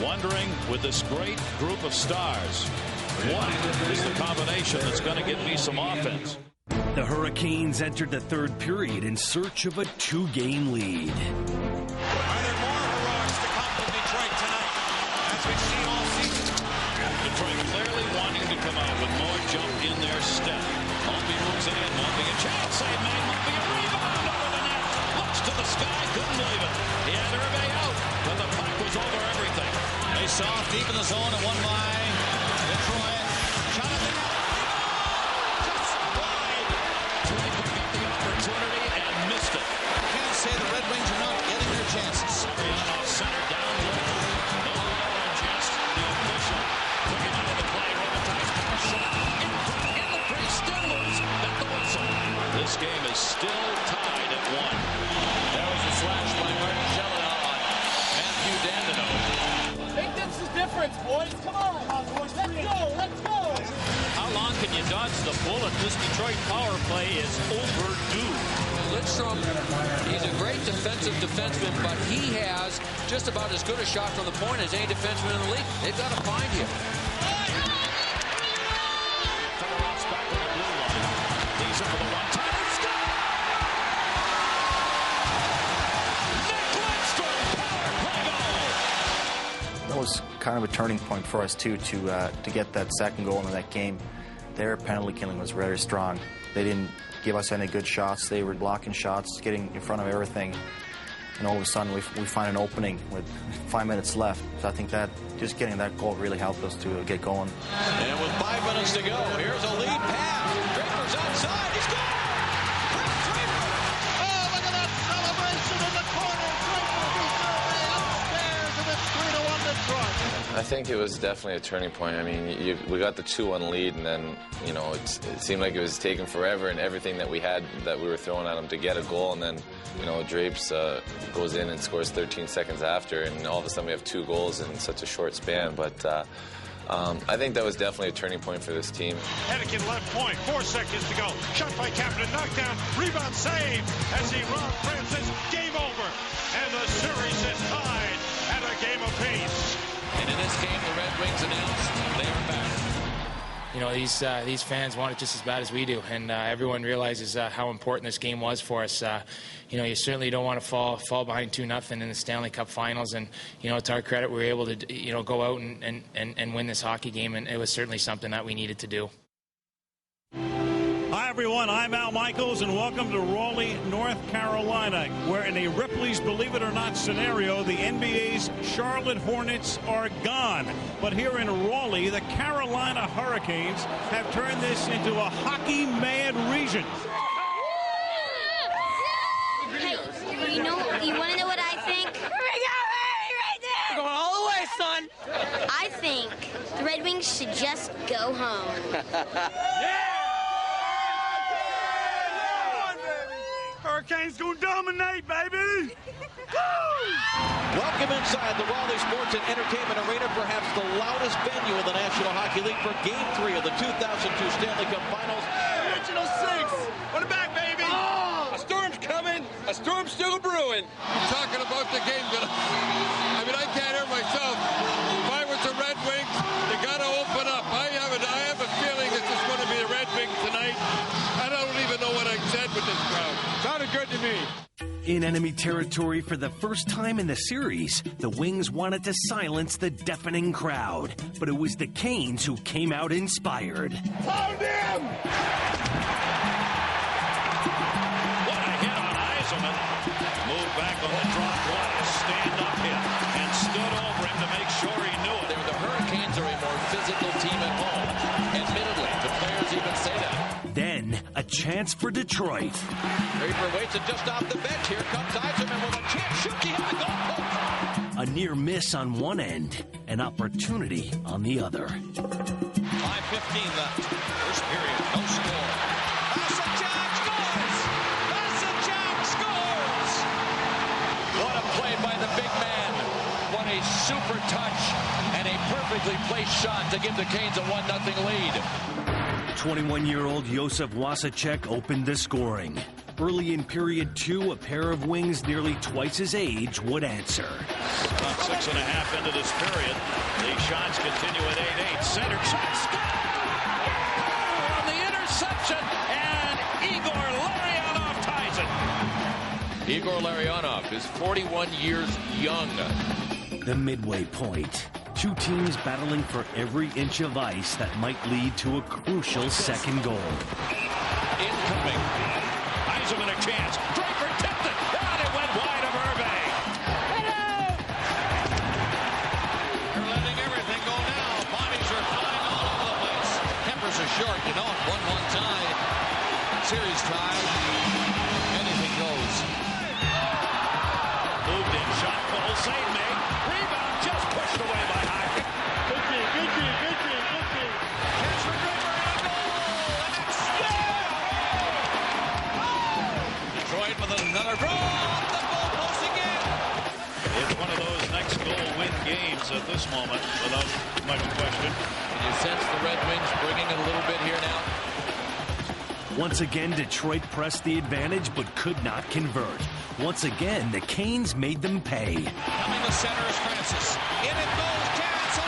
wondering, with this great group of stars, what is the combination that's going to get me some offense? The Hurricanes entered the third period in search of a 2-game lead. Are there more heroics to come from Detroit tonight, as we've seen all season? Detroit clearly wanting to come out with more jump in their step. Maltby moves it in. Maltby a chance. Save made. Maltby a rebound over the net. Looks to the sky. Couldn't believe it. He had Hervé out, but the puck was over everything. They saw deep in the zone and one by Detroit. Shot at the net. Just wide. Detroit picked up the opportunity and missed it. Can't say the Red Wings are not getting their chances. Ariano center down low. No chance. The official took him out of the play. Robitaille's pass shot. In the crease. Still loose. At the whistle. This game is still tied at 1. That was a slash by Martin Jelena on Matthew Dandino. Make this the difference, boys. Come on. Let's go. Let's go. How long can you dodge the bullet? This Detroit power play is overdue. Lidstrom, he's a great defensive defenseman, but he has just about as good a shot from the point as any defenseman in the league. They've got to find him. Federoff's back on the blue line. These are for the one-timer. Nick Lidstrom, power play goal. That was kind of a turning point for us, too, to get that second goal in that game. Their penalty killing was very strong. They didn't give us any good shots. They were blocking shots, getting in front of everything. And all of a sudden, we find an opening with 5 minutes left. So I think that just getting that goal really helped us to get going. And with 5 minutes to go, here's a lead pass. Draper's outside. He scored! Chris Draper! Oh, look at that celebration in the corner. Draper beats Hervé upstairs, and it's 3-1 Detroit. I think it was definitely a turning point. I mean, we got the 2-1 lead, and then, you know, it seemed like it was taking forever, and everything that we had that we were throwing at them to get a goal, and then, you know, Drapes goes in and scores 13 seconds after, and all of a sudden we have 2 goals in such a short span. But I think that was definitely a turning point for this team. Anakin left point, 4 seconds to go. Shot by Captain, knockdown, rebound save as he robbed Francis. Game over, and the series is tied at a game apiece. And in this game, the Red Wings announced they are back. You know, these fans want it just as bad as we do, and everyone realizes how important this game was for us. You know, you certainly don't want to fall behind 2-0 in the Stanley Cup Finals, and you know, to our credit, we were able to go out and win this hockey game, and it was certainly something that we needed to do. Hi, everyone. I'm Al Michaels, and welcome to Raleigh, North Carolina, where in a Ripley's Believe It or Not scenario, the NBA's Charlotte Hornets are gone. But here in Raleigh, the Carolina Hurricanes have turned this into a hockey-mad region. Hey, you want to know what I think? We got Harry right there! We're going all the way, son! I think the Red Wings should just go home. Yeah! Hurricanes gonna dominate, baby! Welcome inside the Raleigh Sports and Entertainment Arena, perhaps the loudest venue in the National Hockey League for Game 3 of the 2002 Stanley Cup Finals. Original 6! What back, baby! Oh! A storm's coming! A storm's still brewing! You're talking about the game that I mean, I can't hear myself. If I was the Red Wings, they gotta open up. I have a feeling this is going to be the Red Wings tonight. I don't even know what I said with this crowd. Sounded good to me. In enemy territory for the first time in the series, the Wings wanted to silence the deafening crowd, but it was the Canes who came out inspired. Pound him! What a hit on Eiselman. Moved back on the drop. What a stand-up hit. And stood over him to make sure he knew it. The Hurricanes are a more physical team at home. Admittedly, the players even say that. Then, a chance for Detroit. Draper waits and just off the bench. Here comes Eiselman with a chance. Shoots. He hit the goal post. A near miss on one end, an opportunity on the other. 5:15 left. First period, no score. Vasicek scores! Vasicek scores! What a play by the big man. What a super touch and a perfectly placed shot to give the Canes a 1-0 lead. 21-year-old Josef Wasicek opened the scoring. Early in period 2, a pair of wings nearly twice his age would answer. About 6.5 into this period. The shots continue at 8-8. Center shot, score! On the interception, and Igor Larionov ties it. Igor Larionov is 41 years young. The midway point. Two teams battling for every inch of ice that might lead to a crucial second goal. Incoming. Eiserman a chance. Draper tipped it. And it went wide of Irving. They're letting everything go now. Bodies are flying all over the place. Tempers are short, you know. 1-1 tie. Series tie. Anything goes. Moved in. Shot pull. Save made. Rebound just pushed away by Hockey. Good team. Catch for Draper and a goal. And it's Detroit with another draw. Off the goalpost again. It's one of those next goal win games at this moment, without much question. And you sense the Red Wings bringing it a little bit here now. Once again, Detroit pressed the advantage but could not convert. Once again, the Canes made them pay. Coming to center is Francis. In it goes. Terrence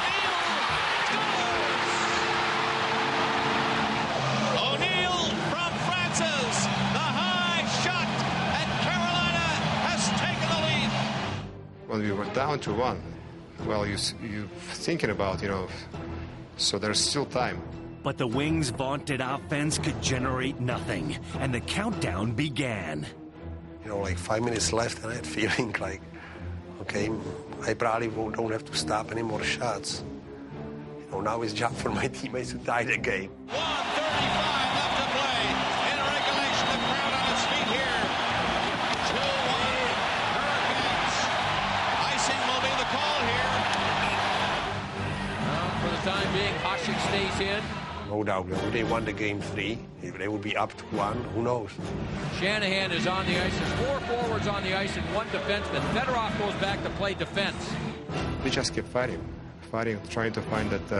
O'Neill. O'Neill from Francis. The high shot. And Carolina has taken the lead. When we were down to 1, well, you thinking about, so there's still time. But the Wings' vaunted offense could generate nothing, and the countdown began. Like 5 minutes left, and I had feeling like, okay, I probably don't have to stop any more shots. Now it's job for my teammates to tie the game. 1:35 left to play. In regulation, the crowd on its feet here. 2-1 Hurricanes. Icing will be the call here. Well, for the time being, Hasek stays in. No doubt, they won the game 3. If they would be up to 1, who knows? Shanahan is on the ice. There's 4 forwards on the ice and 1 defenseman. Fedorov goes back to play defense. We just kept fighting, trying to find that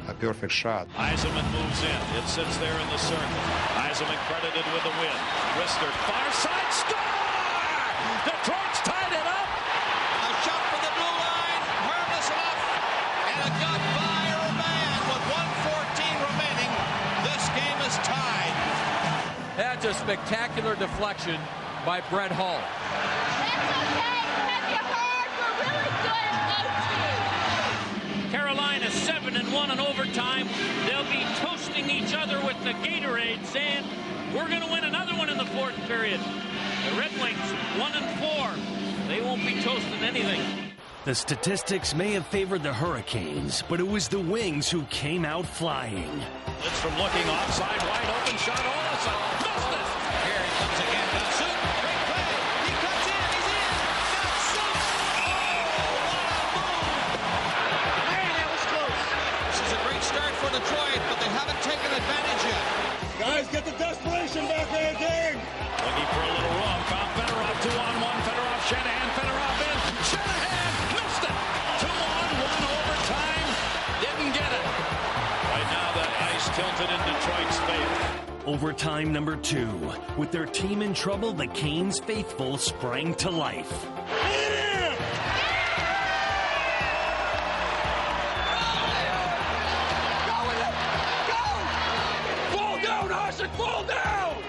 a perfect shot. Eiserman moves in. It sits there in the circle. Eiserman credited with the win. Rister, far side, score! Detroit's tied it up. A shot from the blue line. Harmless enough. And a gut by Urban with 1:14 remaining. This game is tied. That's a spectacular deflection by Brett Hull. Carolina 7-1 in overtime. They'll be toasting each other with the Gatorade, saying, we're going to win another one in the 4th period. The Red Wings 1-4. They won't be toasting anything. The statistics may have favored the Hurricanes, but it was the Wings who came out flying. It's from looking offside, wide open shot. Missed it. Here he comes again. Datsyuk. Great play. He cuts in. He's in. Datsyuk. Oh, what a move. Man, that was close. This is a great start for Detroit, but they haven't taken advantage yet. Guys, get the desperation back in the game. Looking for a little wrong. Found Fedorov 2-on-1. Fedorov, Shanahan. Fedorov in. Shanahan missed it. 2-on-1 overtime. Didn't get it. Right now, that ice tilted in Detroit's favor. Overtime number 2. With their team in trouble, the Canes faithful sprang to life. Fall down, Hasek, fall down!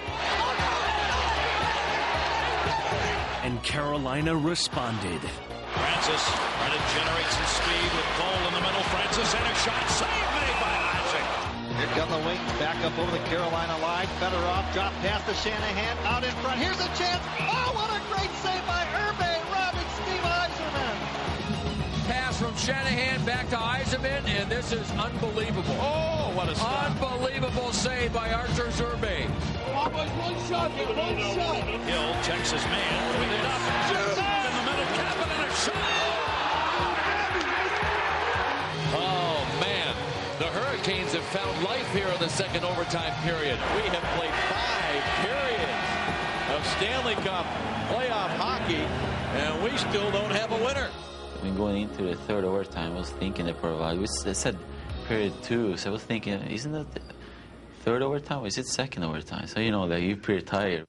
And Carolina responded. Francis trying to generate some speed with Cole in the middle. Francis and a shot. Save made by Hasek. Here come the Wings back up over the Carolina line. Fedorov drop past to Shanahan. Out in front. Here's a chance. Oh, what a great save by Irving. Robbing Steve Eiserman. Pass from Shanahan back to Eiserman, and this is unbelievable. Oh, what a stop. Unbelievable save by Arthur Zerbe. One shot. Hill checks his man. With it up. In the middle. Cabin and a shot. Oh, man. The Hurricanes have found life here in the second overtime period. We have played 5 periods of Stanley Cup playoff hockey, and we still don't have a winner. When going into the third overtime, I was thinking that for a while. We said period 2, so I was thinking, isn't that the third overtime or is it second overtime? So, like, you're pretty tired.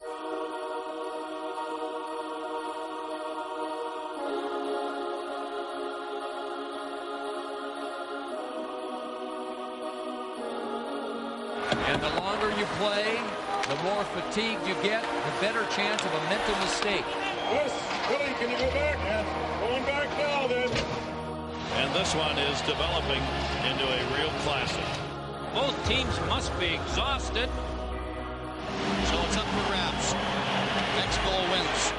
And the longer you play, the more fatigued you get, the better chance of a mental mistake. Yes, Willie, can you go back? Yes. Going back now, then. And this one is developing into a real classic. Both teams must be exhausted. So it's up for grabs. Next goal wins.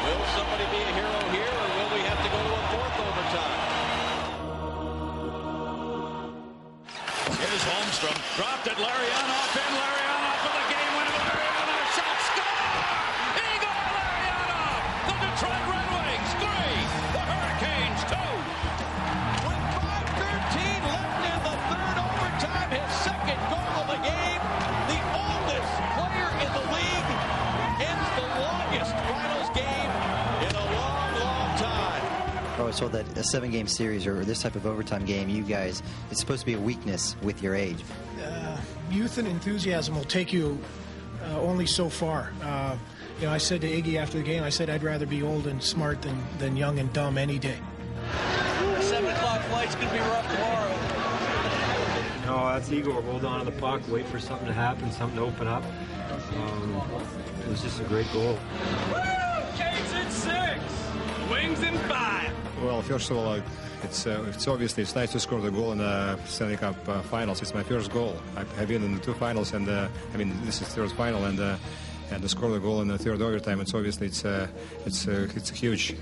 Will somebody be a hero here, or will we have to go to a fourth overtime? Here's Holmstrom. Dropped it. Larionov in. Larionov with the game winner. Larionov shot. Score! Igor Larionov! The Detroit Red Wings 3. The Hurricanes 2. With 5:13 left in the third overtime, his second goal of the game. The oldest player in the league ends the longest finals game in a long, long time. I was told that a 7-game series or this type of overtime game, you guys, it's supposed to be a weakness with your age. Youth and enthusiasm will take you only so far. I said to Iggy after the game, I said I'd rather be old and smart than young and dumb any day. The 7 o'clock flight's going to be rough tomorrow. No, that's Igor. Hold on to the puck, wait for something to happen, something to open up. It was just a great goal. Woo! Canes in 6. Wings in 5. Well, first of all, it's obviously it's nice to score the goal in the Stanley Cup finals. It's my first goal. I've been in the 2 finals, and this is third final, and to score the goal in the third overtime, it's obviously it's huge.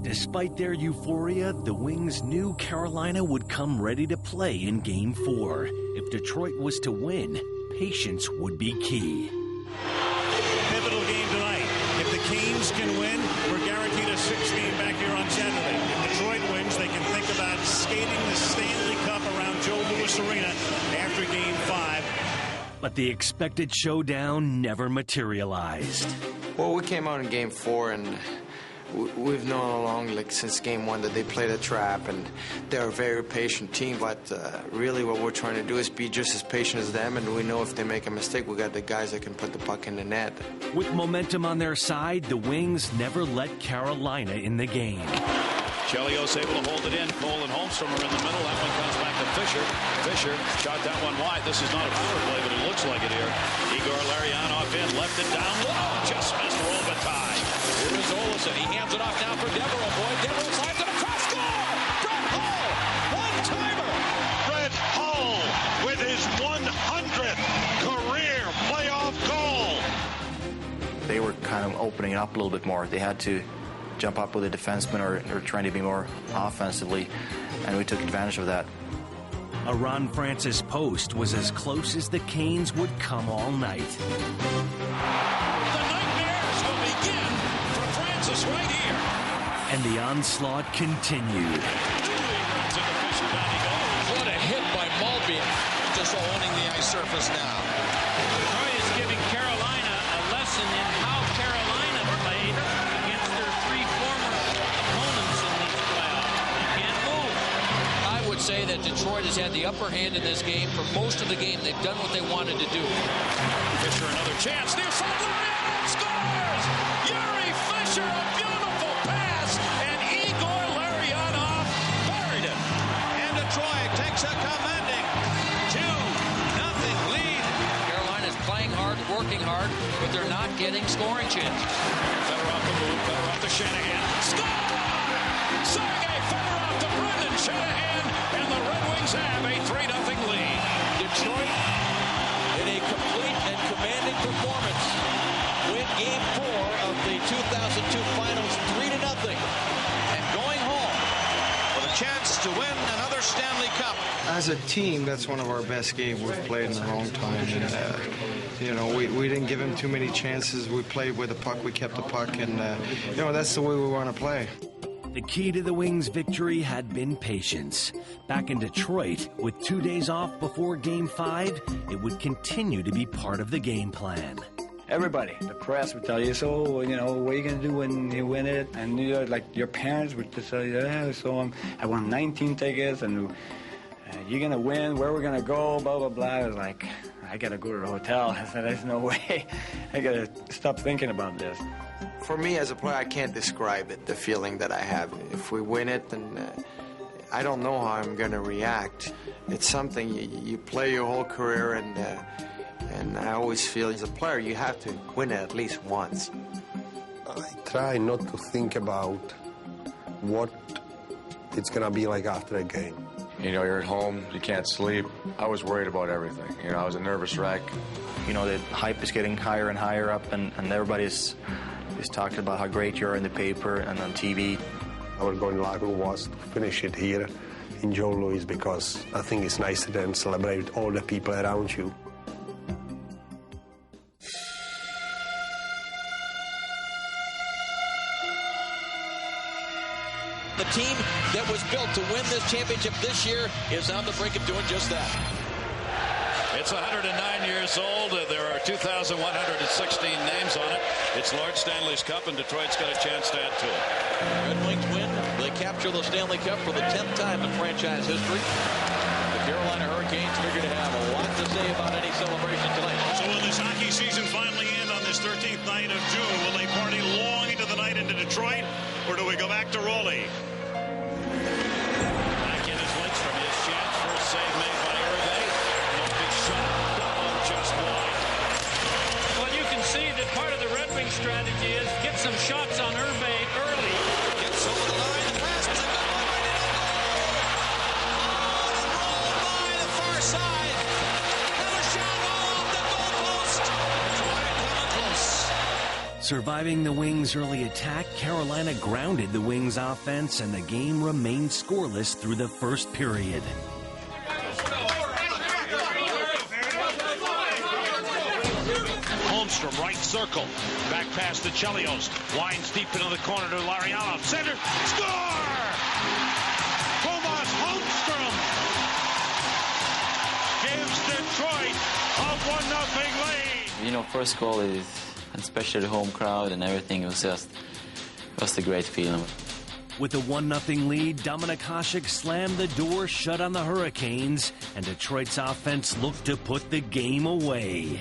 Despite their euphoria, the Wings knew Carolina would come ready to play in Game 4. If Detroit was to win, patience would be key. Pivotal game tonight. If the Canes can win, we're guaranteed a 6 game back here on Saturday. If Detroit wins, they can think about skating the Stanley Cup around Joe Louis Arena after Game 5. But the expected showdown never materialized. Well, we came out in Game 4, and we've known all along, since Game 1, that they played a trap, and they're a very patient team. But really, what we're trying to do is be just as patient as them, and we know if they make a mistake, we got the guys that can put the puck in the net. With momentum on their side, the Wings never let Carolina in the game. Chelios able to hold it in. Cole and Holmstrom are in the middle. That one comes back to Fisher. Fisher shot that one wide. This is not a power play, but it looks like it here. Igor Larionov in, left it down low. Just missed Robitaille. Here is Olsen. He hands it off now for Devereaux. Boy, Devereaux slides it across. Score! Brett Hull! One-timer! Brett Hull with his 100th career playoff goal. They were kind of opening up a little bit more. They had to jump up with a defenseman or trying to be more offensively, and we took advantage of that. A Ron Francis post was as close as the Canes would come all night. The nightmares will begin for Francis right here. And the onslaught continued. What a hit by Mulvey. Just owning the ice surface now. Detroit is giving Carolina a lesson in how Carolina played against their 3 former opponents in these playoffs. They can't move. I would say that Detroit has had the upper hand in this game for most of the game. They've done what they wanted to do. Fisher another chance. Near side, Larionov scores! Yuri Fisher, a beautiful pass, and Igor Larionov buried it. And Detroit takes a commanding 2-0 lead. Carolina's playing hard, working hard, but they're not getting scoring chances. Fedorov the move, Fedorov to Shanahan. Score! Sergei Fedorov to Brendan Shanahan, and the Red Wings have a 3-0 lead. Detroit, in a complete and commanding performance, win Game 4 of the 2002 Finals 3-0, and going home with a chance to win another Stanley Cup. As a team, that's one of our best games we've played in a long time. And, we didn't give him too many chances. We played with the puck. We kept the puck, and that's the way we want to play. The key to the Wings' victory had been patience. Back in Detroit, with 2 days off before Game 5, it would continue to be part of the game plan. Everybody, the press would tell you, so, what are you going to do when you win it? And, your parents would just tell you, I won 19 tickets, and you're going to win, where we're going to go, blah, blah, blah. I was like, I got to go to the hotel. I said, there's no way. I got to stop thinking about this. For me as a player, I can't describe it, the feeling that I have. If we win it, then I don't know how I'm going to react. It's something you play your whole career, and I always feel as a player you have to win it at least once. I try not to think about what it's going to be like after a game. You know, you're at home, you can't sleep. I was worried about everything. You know, I was a nervous wreck. You know, the hype is getting higher and higher up, and everybody's talking about how great you are in the paper and on TV. Our goal in the locker room was to finish it here in Joe Louis, because I think it's nicer than celebrate with all the people around you. The team that was built to win this championship this year is on the brink of doing just that. It's 109 years old. There are 2,116 names on it. It's Lord Stanley's Cup, and Detroit's got a chance to add to it. Red Wings win. They capture the Stanley Cup for the 10th time in franchise history. The Carolina Hurricanes figure to have a lot to say about any celebration tonight. So will this hockey season finally end on this 13th night of June? Will they party long into the night into Detroit, or do we go back to Raleigh? Back in his Lidstrom, his chance for a save made by Irvay. Big shot, just wide. Well, you can see that part of the Red Wings strategy is get some shots on Irvay early. Gets over the line, the pass is a good one, ready to go! Oh, the roll by the far side. Another shot all off the goalpost. Detroit coming close. Surviving the Wings' early attack, Carolina grounded the Wings' offense, and the game remained scoreless through the first period. Holmstrom, right circle. Back past the Chelios. Winds deep into the corner to Lariano. Center. Score! Tomas Holmstrom gives Detroit a 1-0 lead. You know, first goal is, especially the home crowd and everything, it was a great feeling. With a 1-0 lead, Dominik Hasek slammed the door shut on the Hurricanes, and Detroit's offense looked to put the game away.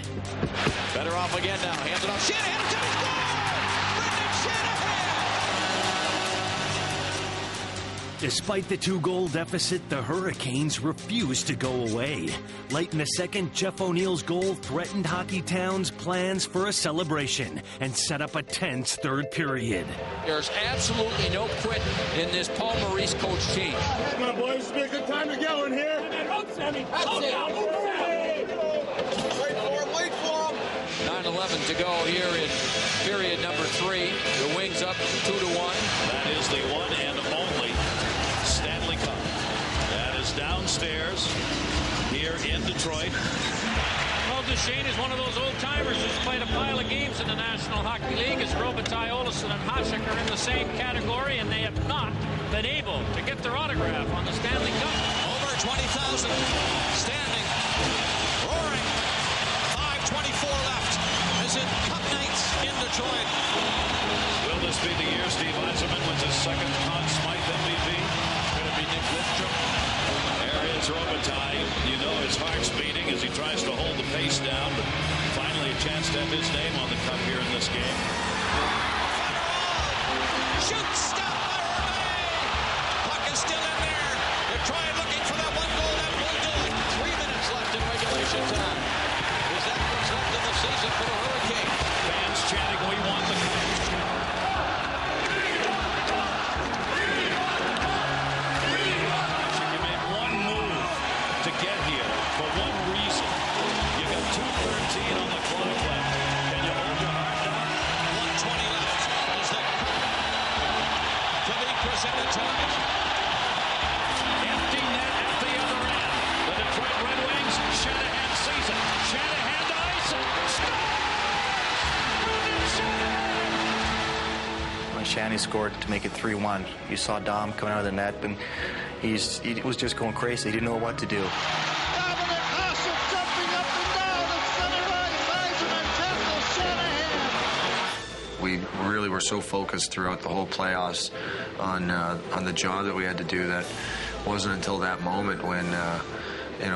Better off again now. Hands it off. Shanahan to score! Despite the 2-goal deficit, the Hurricanes refused to go away. Late in the second, Jeff O'Neill's goal threatened Hockeytown's plans for a celebration and set up a tense third period. There's absolutely no quit in this Paul Maurice coach team. Come on, boys. It's been a good time together in here. Wait for him. 9:11 to go here in period number 3. The Wings up 2-1. That is the one and only Stanley Cup. That is downstairs here in Detroit. Well, Duchesne is one of those old-timers who's played a pile of games in the National Hockey League. As Robitaille, Olofsson, and Hasek are in the same category, and they have not been able to get their autograph on the Stanley Cup. Over 20,000 standing, roaring. 5:24 left. Is it Cup nights in Detroit? Will this be the year Steve Yzerman wins his second Conn Smythe MVP? Could it be Nick Lidstrom? There is Robitaille. You know his heart's beating as he tries to hold the pace down, but finally a chance to have his name on the cup here in this game. Shoot, stop by Irvay. Puck is still in there. Detroit looking for that one goal that will do it. 3 minutes left in regulation time. Is that what's left in the season for the Hurricanes? Fans chanting, "We want the cup." You made one move to get here for one reason. You got 2:13 on the clock left. Can you hold your heart down? 1:20 left. Is the cup to be presented tonight? Empty net at the other end. The Detroit Red Wings, Shanahan sees it. Shanahan to ice it. When Shanny scored to make it 3-1, you saw Dom coming out of the net, and he was just going crazy. He didn't know what to do. Dominik Hasek jumping up and down at center ice. Yzerman tackles Shanahan. We really were so focused throughout the whole playoffs on the job that we had to do that wasn't until that moment when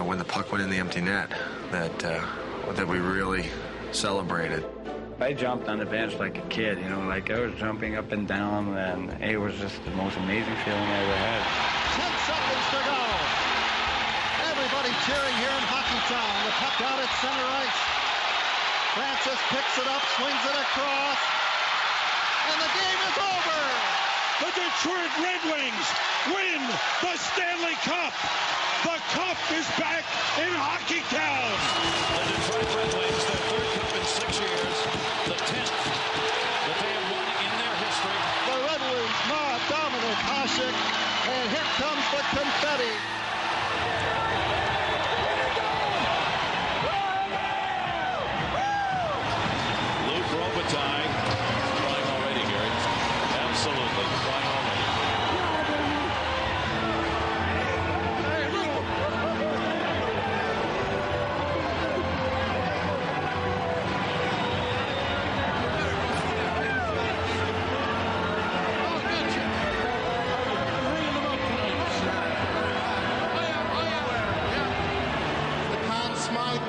when the puck went in the empty net that we really celebrated. I jumped on the bench like a kid, like I was jumping up and down, and it was just the most amazing feeling I ever had. 10 seconds to go. Everybody cheering here in Hockeytown. The puck out at center ice. Francis picks it up, swings it across, and the game is over. The Detroit Red Wings win the Stanley Cup. The cup is back in Hockeytown. The Detroit Red Wings, their third cup in 6 years, the 10th that they have won in their history. The Red Wings mob Dominic Hasek, and here comes the confetti. Luke Robitaille crying already, Gary. Absolutely crying already.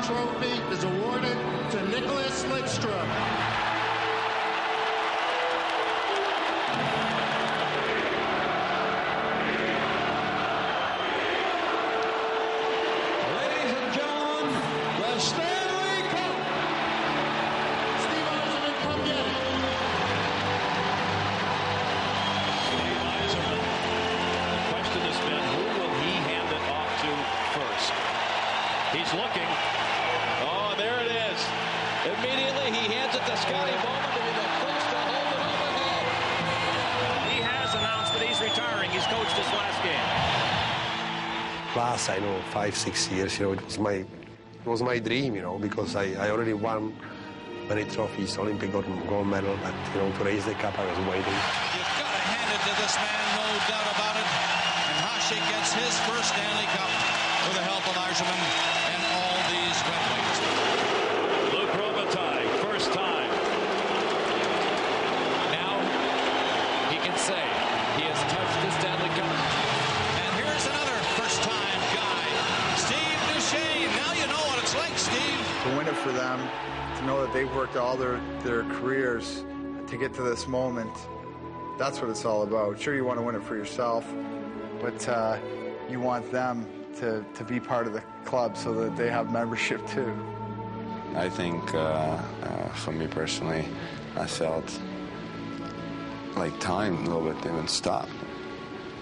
Trophy is awarded to Nicholas Lidstrom. Ladies and gentlemen, the Stanley Cup. Steve Yzerman, come get it. Steve Yzerman. The question has been, who will he hand it off to first? He's looking. Oh, there it is. Immediately he hands it to Scotty Bowman to the close to hold it overhead. He has announced that he's retiring. He's coached his last game. Last, 5-6 years, it was my dream, because I already won many trophies, Olympic gold medal, but to raise the cup, I was waiting. You've got to hand it to this man, no doubt about it. And Hasek gets his first Stanley Cup with the help of Yzerman and all these Red Wings. Luke Robitaille, first time. Now he can say he has touched the Stanley Cup. And here's another first-time guy, Steve Duchesne. Now you know what it's like, Steve. To win it for them, to know that they've worked all their careers to get to this moment, that's what it's all about. Sure, you want to win it for yourself, but you want them to be part of the club so that they have membership too. I think for me personally, I felt like time a little bit didn't stop.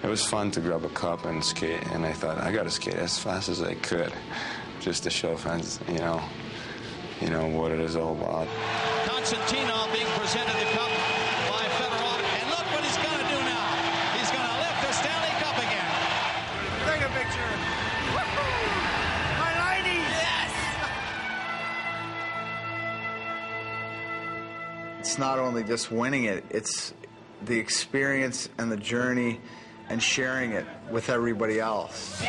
It was fun to grab a cup and skate, and I thought I got to skate as fast as I could, just to show fans, what it is all about. Konstantinov being presented the cup by Fedorov, and look what he's going to do now. He's going to lift the Stanley Cup again. Take a picture. My lady! Yes! It's not only just winning it, it's the experience and the journey and sharing it with everybody else.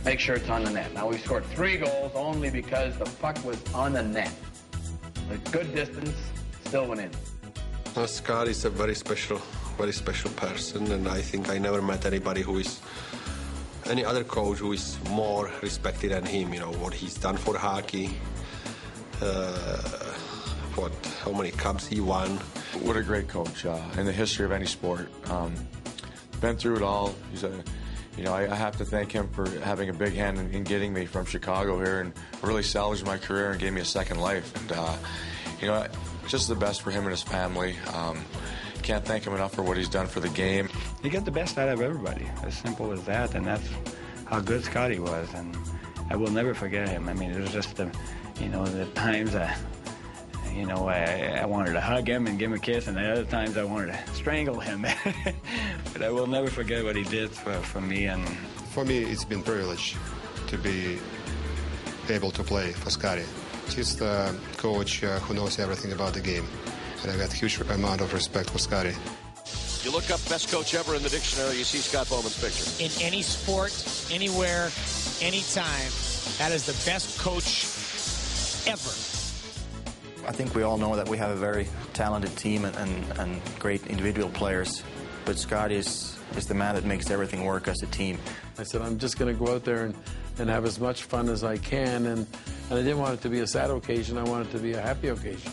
Make sure it's on the net. Now, we scored 3 goals only because the puck was on the net. A good distance, still went in. Scott is a very special person, and I think I never met anybody any other coach who is more respected than him. What he's done for hockey, how many cups he won. What a great coach in the history of any sport. Been through it all. He's I have to thank him for having a big hand in getting me from Chicago here and really salvaged my career and gave me a second life. And, just the best for him and his family. Can't thank him enough for what he's done for the game. He got the best out of everybody, as simple as that, and that's how good Scotty was. And I will never forget him. I mean, it was just the times I wanted to hug him and give him a kiss, and the other times I wanted to strangle him. But I will never forget what he did for me. And for me, it's been a privilege to be able to play for Scotty. He's the coach who knows everything about the game, and I got a huge amount of respect for Scotty. You look up best coach ever in the dictionary, you see Scott Bowman's picture. In any sport, anywhere, anytime, that is the best coach ever. I think we all know that we have a very talented team and great individual players, but Scotty is the man that makes everything work as a team. I said, I'm just going to go out there and have as much fun as I can, and I didn't want it to be a sad occasion, I wanted it to be a happy occasion.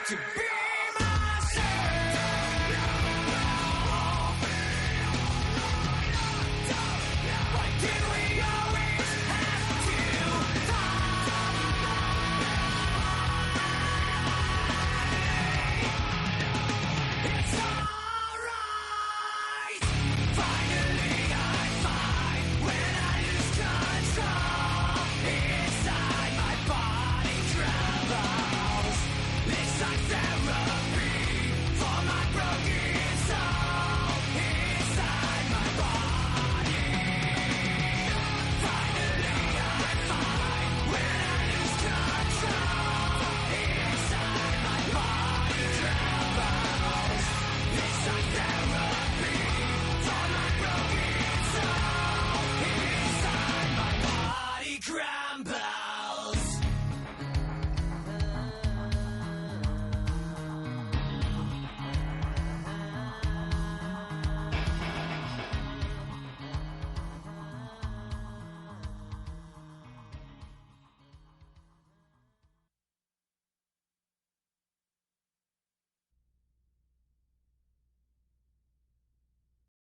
to be